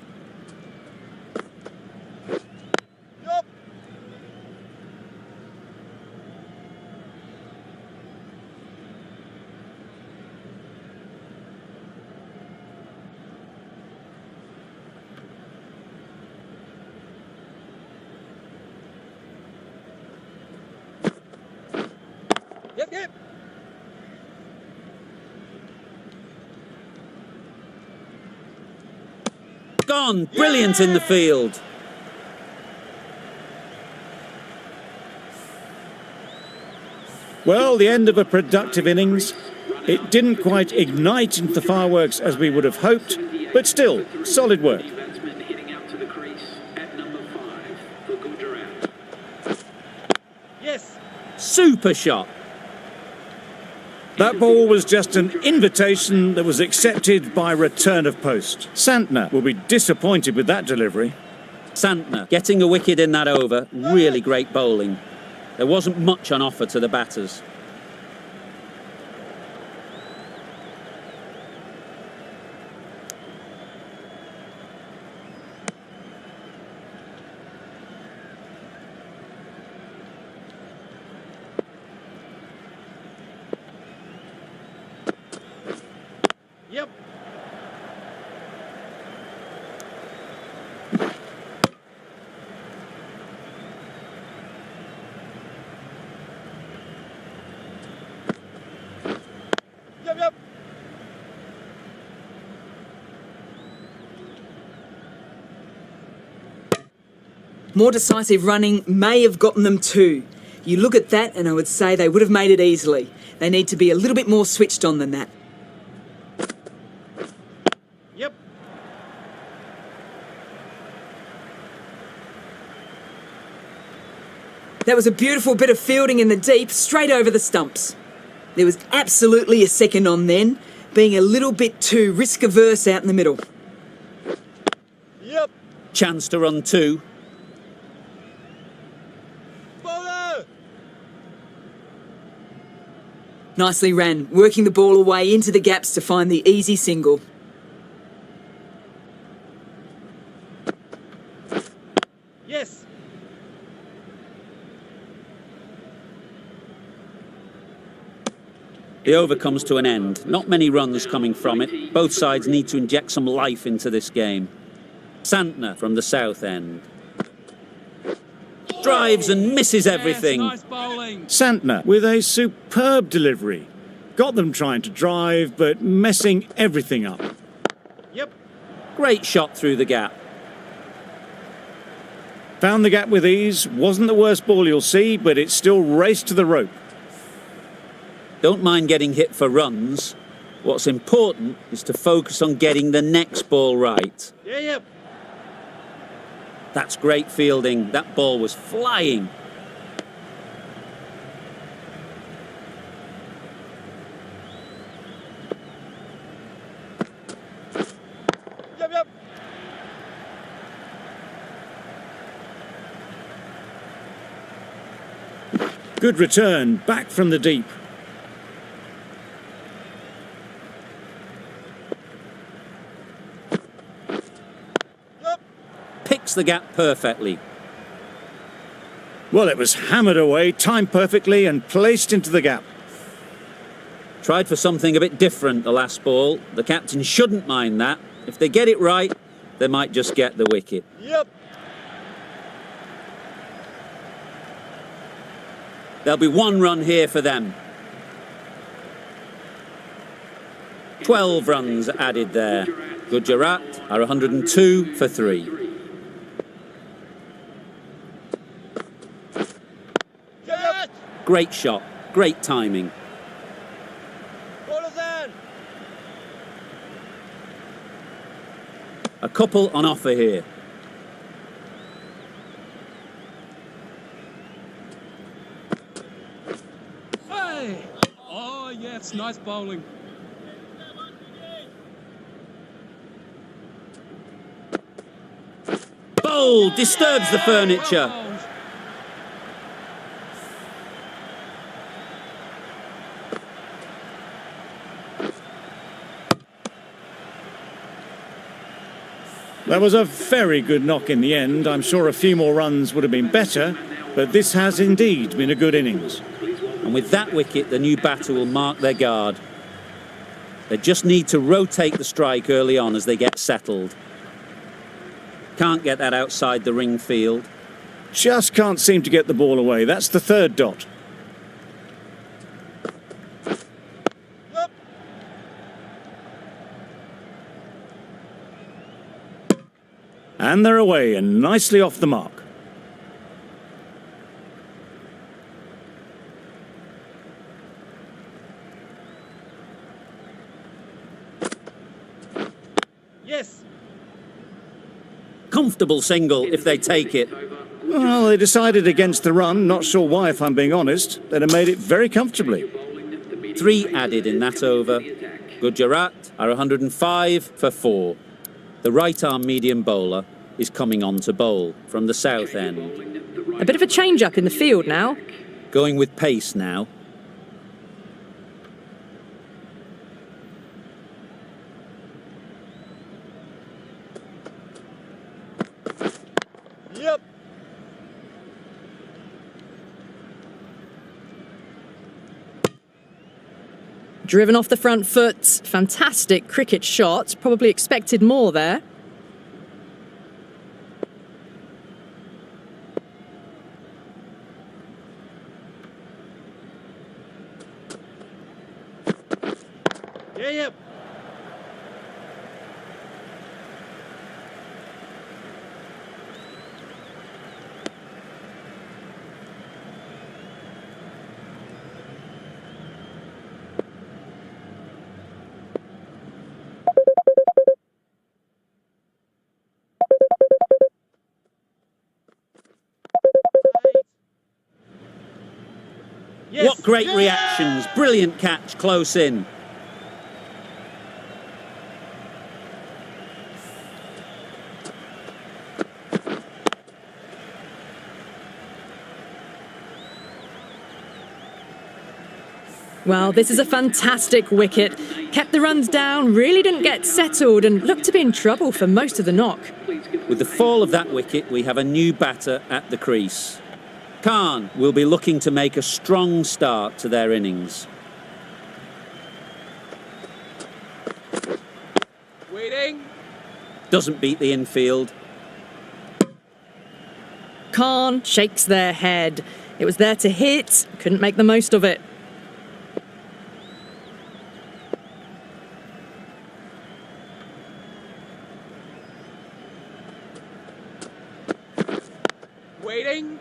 Yup. Yep, yep.
Gone! Brilliant in the field.
Well, the end of a productive innings. It didn't quite ignite into the fireworks as we would have hoped, but still, solid work.
Batsman hitting out to the crease at number 5 for Gujarat.
Yes.
Super shot.
That ball was just an invitation that was accepted by return of post. Santner will be disappointed with that delivery.
Santner getting a wicket in that over. Really great bowling. There wasn't much on offer to the batters.
Yep. Yep, yep.
More decisive running may have gotten them 2. You look at that and I would say they would have made it easily. They need to be a little bit more switched on than that.
Yep.
That was a beautiful bit of fielding in the deep, straight over the stumps. There was absolutely a second on then, being a little bit too risk-averse out in the middle.
Yep.
Chance to run 2.
Bowler.
Nicely ran, working the ball away into the gaps to find the easy single.
Yes.
The over comes to an end. Not many runs coming from it. Both sides need to inject some life into this game. Santner from the south end. Drives and misses everything.
Nice bowling.
Santner with a superb delivery. Got them trying to drive, but messing everything up.
Yep.
Great shot through the gap.
Found the gap with ease. Wasn't the worst ball you'll see, but it still raced to the rope.
Don't mind getting hit for runs. What's important is to focus on getting the next ball right.
Yeah, yep.
That's great fielding. That ball was flying.
Yep, yep.
Good return, back from the deep.
Yep.
Picks the gap perfectly.
Well, it was hammered away, timed perfectly and placed into the gap.
Tried for something a bit different the last ball. The captain shouldn't mind that. If they get it right, they might just get the wicket.
Yep.
There'll be 1 run here for them. 12 runs added there. Gujarat are 102 for 3.
Yep.
Great shot, great timing.
Bowler's in.
A couple on offer here.
Hey. Oh, yes. Nice bowling.
Bold, disturbs the furniture.
Well bowled.
That was a very good knock in the end. I'm sure a few more runs would have been better, but this has indeed been a good innings.
And with that wicket, the new batter will mark their guard. They just need to rotate the strike early on as they get settled. Can't get that outside the ring field.
Just can't seem to get the ball away. That's the 3rd dot.
Yep.
And they're away and nicely off the mark.
Yes.
Comfortable single if they take it.
Well, they decided against the run. Not sure why, if I'm being honest. They'd have made it very comfortably.
3 added in that over. Gujarat are 105 for 4. The right-arm medium bowler is coming on to bowl from the south end.
A bit of a change-up in the field now.
Going with pace now.
Yep.
Driven off the front foot. Fantastic cricket shot. Probably expected more there.
Yeah, yep. Yes.
What great reactions. Brilliant catch close in.
Well, this is a fantastic wicket. Kept the runs down, really didn't get settled and looked to be in trouble for most of the knock.
With the fall of that wicket, we have a new batter at the crease. Khan will be looking to make a strong start to their innings.
Waiting.
Doesn't beat the infield.
Khan shakes their head. It was there to hit, couldn't make the most of it.
Waiting.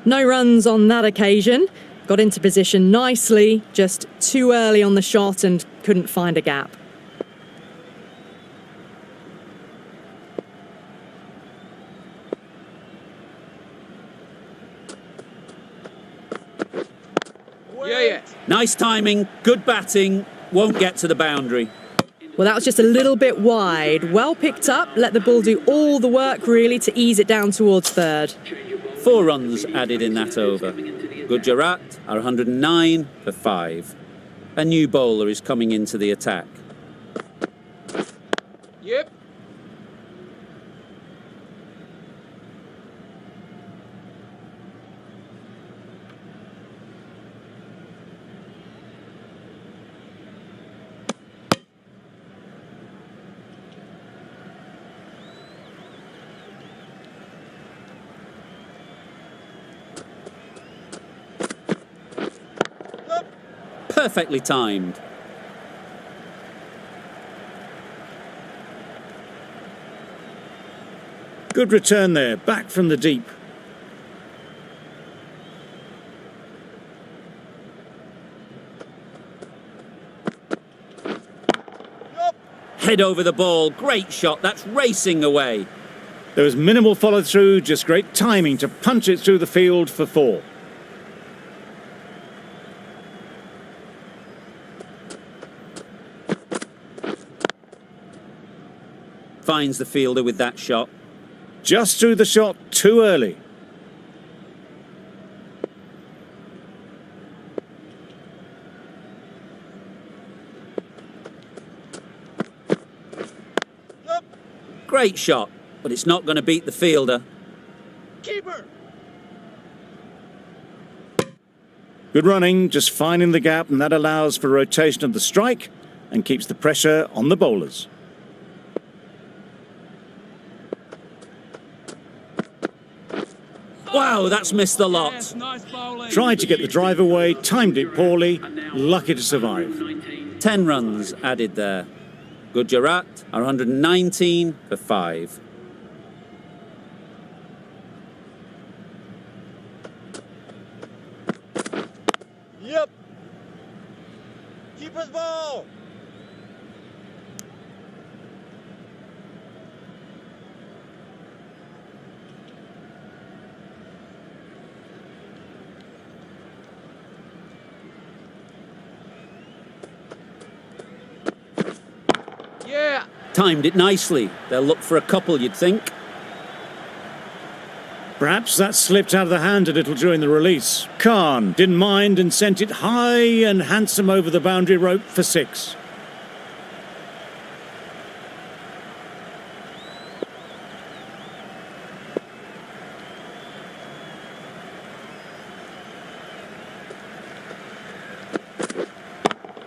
No runs on that occasion. Got into position nicely, just too early on the shot and couldn't find a gap.
Yeah.
Nice timing, good batting, won't get to the boundary.
Well, that was just a little bit wide. Well picked up, let the ball do all the work really to ease it down towards third.
4 runs added in that over. Gujarat are 109 for 5. A new bowler is coming into the attack.
Yep.
Perfectly timed.
Good return there, back from the deep.
Head over the ball, great shot, that's racing away.
There was minimal follow through, just great timing to punch it through the field for 4.
Finds the fielder with that shot.
Just threw the shot too early.
Great shot, but it's not going to beat the fielder.
Keeper.
Good running, just finding the gap, and that allows for rotation of the strike and keeps the pressure on the bowlers.
Wow, that's missed the lot.
Yes, nice bowling.
Tried to get the drive away, timed it poorly, lucky to survive.
10 runs added there. Gujarat are 119 for 5.
Yep. Keeper's ball. Yeah.
Timed it nicely. They'll look for a couple, you'd think.
Perhaps that slipped out of the hand a little during the release. Khan didn't mind and sent it high and handsome over the boundary rope for 6.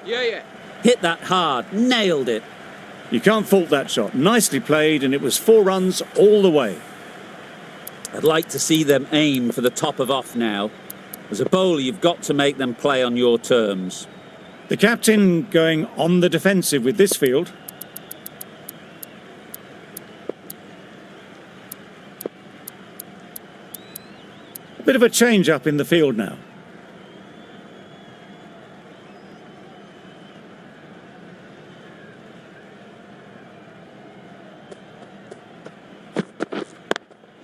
Yeah.
Hit that hard, nailed it.
You can't fault that shot. Nicely played, and it was 4 runs all the way.
I'd like to see them aim for the top of off now. As a bowler, you've got to make them play on your terms.
The captain going on the defensive with this field. Bit of a change up in the field now.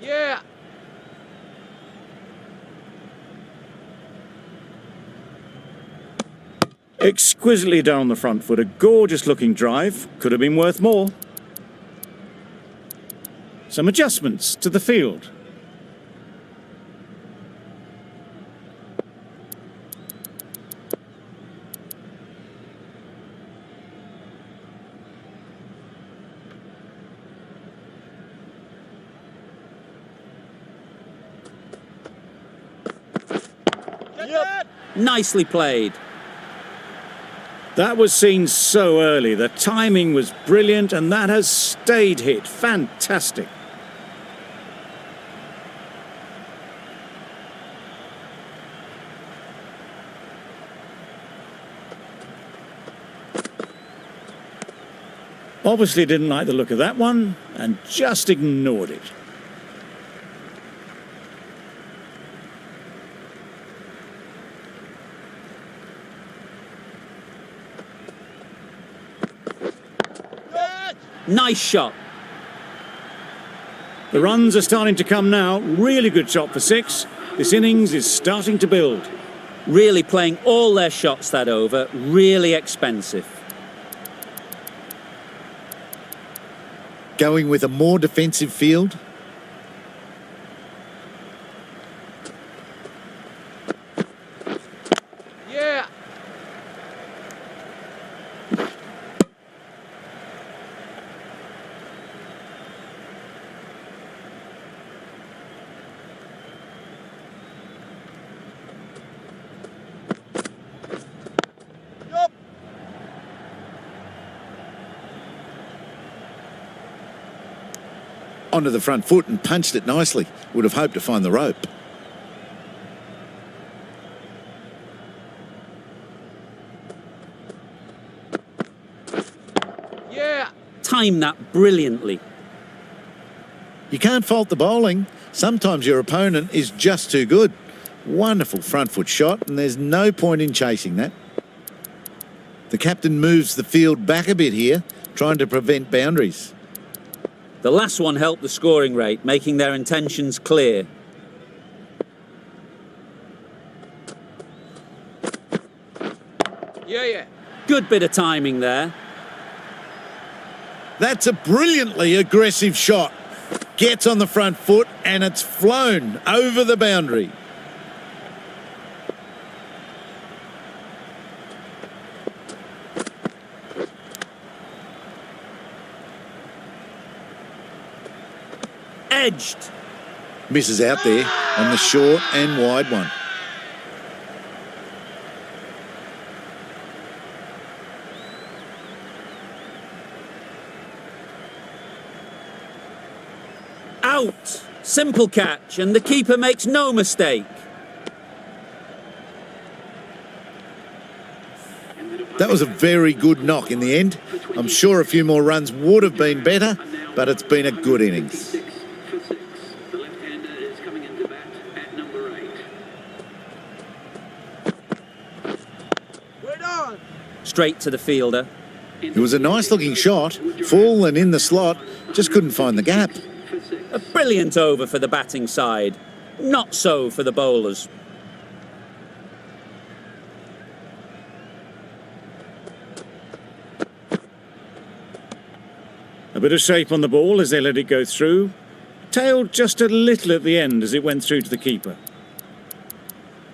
Yeah.
Exquisitely down the front foot, a gorgeous looking drive. Could have been worth more. Some adjustments to the field.
Nicely played.
That was seen so early. The timing was brilliant and that has stayed hit. Fantastic. Obviously didn't like the look of that one and just ignored it.
Nice shot.
The runs are starting to come now. Really good shot for 6. This innings is starting to build.
Really playing all their shots that over. Really expensive.
Going with a more defensive field.
Yeah. Yup.
Onto the front foot and punched it nicely. Would have hoped to find the rope.
Yeah.
Timed that brilliantly.
You can't fault the bowling. Sometimes your opponent is just too good. Wonderful front foot shot, and there's no point in chasing that. The captain moves the field back a bit here, trying to prevent boundaries.
The last one helped the scoring rate, making their intentions clear.
Yeah.
Good bit of timing there.
That's a brilliantly aggressive shot. Gets on the front foot and it's flown over the boundary.
Edged.
Misses out there on the short and wide one.
Out. Simple catch, and the keeper makes no mistake.
That was a very good knock in the end. I'm sure a few more runs would have been better, but it's been a good innings.
6 for 6. The left-hander is coming into bat at number 8.
We're done.
Straight to the fielder.
It was a nice looking shot, full and in the slot, just couldn't find the gap.
A brilliant over for the batting side. Not so for the bowlers.
A bit of shape on the ball as they let it go through. Tailed just a little at the end as it went through to the keeper.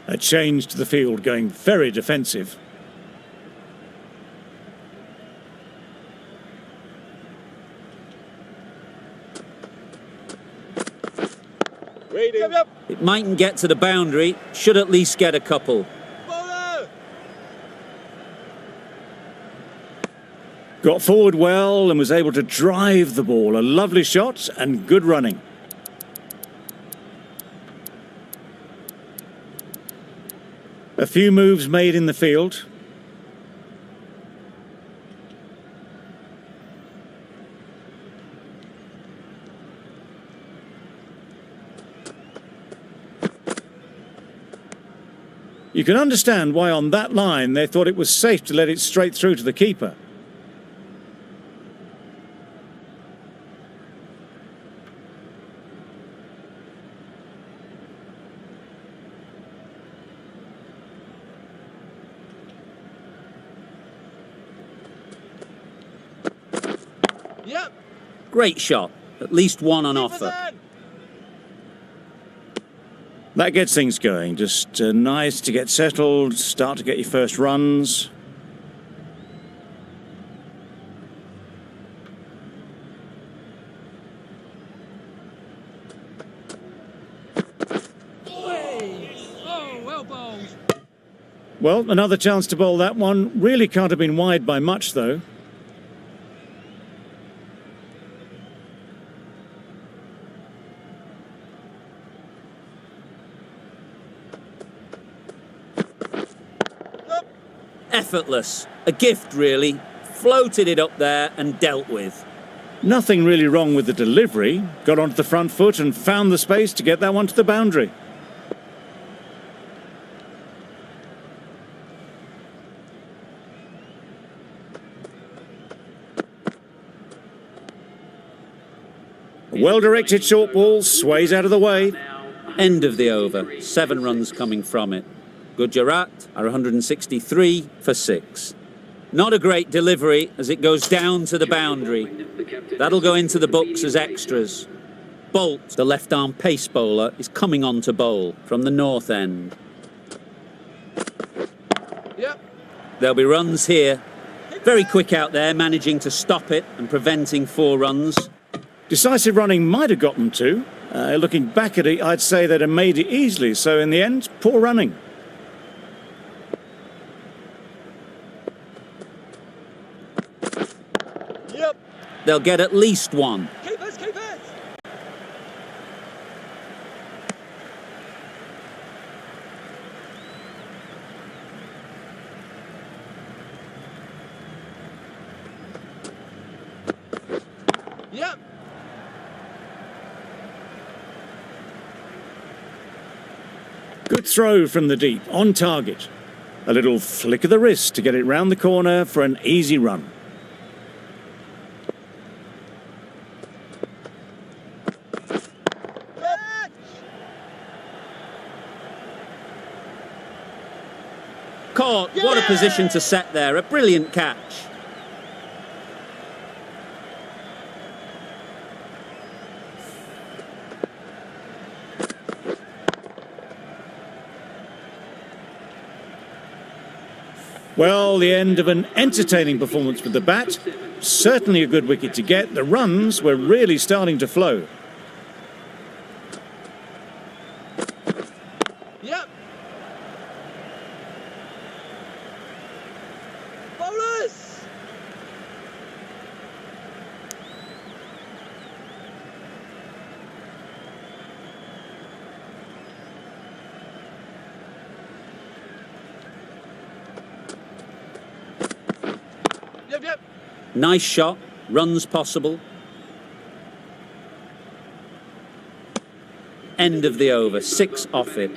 A change to the field going very defensive.
Waiting. Yep.
It mightn't get to the boundary, should at least get a couple.
Bowler.
Got forward well and was able to drive the ball. A lovely shot and good running. A few moves made in the field. You can understand why on that line they thought it was safe to let it straight through to the keeper.
Yep.
Great shot. At least one on offer.
That gets things going. Just nice to get settled, start to get your first runs.
Oh, well bowled.
Well, another chance to bowl that one. Really can't have been wide by much, though.
Effortless. A gift, really. Floated it up there and dealt with.
Nothing really wrong with the delivery. Got onto the front foot and found the space to get that one to the boundary. A well-directed short ball sways out of the way.
End of the over. 7 runs coming from it. Gujarat are 163 for 6. Not a great delivery as it goes down to the boundary. That'll go into the books as extras. Bolt, the left-arm pace bowler, is coming on to bowl from the north end.
Yep.
There'll be runs here. Very quick out there, managing to stop it and preventing 4 runs.
Decisive running might have got them to. Looking back at it, I'd say they'd have made it easily. So in the end, poor running.
Yep.
They'll get at least 1.
Keep it, keep it. Yep.
Good throw from the deep, on target. A little flick of the wrist to get it round the corner for an easy run.
Caught. What a position to set there. A brilliant catch.
Well, the end of an entertaining performance with the bat. Certainly a good wicket to get. The runs were really starting to flow.
Yep. Bowlers. Yep, yep.
Nice shot. Runs possible. End of the over. 6 off it.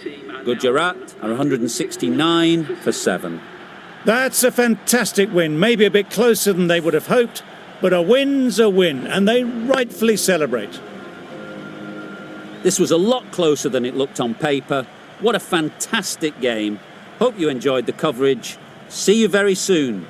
Gujarat are 169 for 7.
That's a fantastic win. Maybe a bit closer than they would have hoped, but a win's a win, and they rightfully celebrate.
This was a lot closer than it looked on paper. What a fantastic game. Hope you enjoyed the coverage. See you very soon.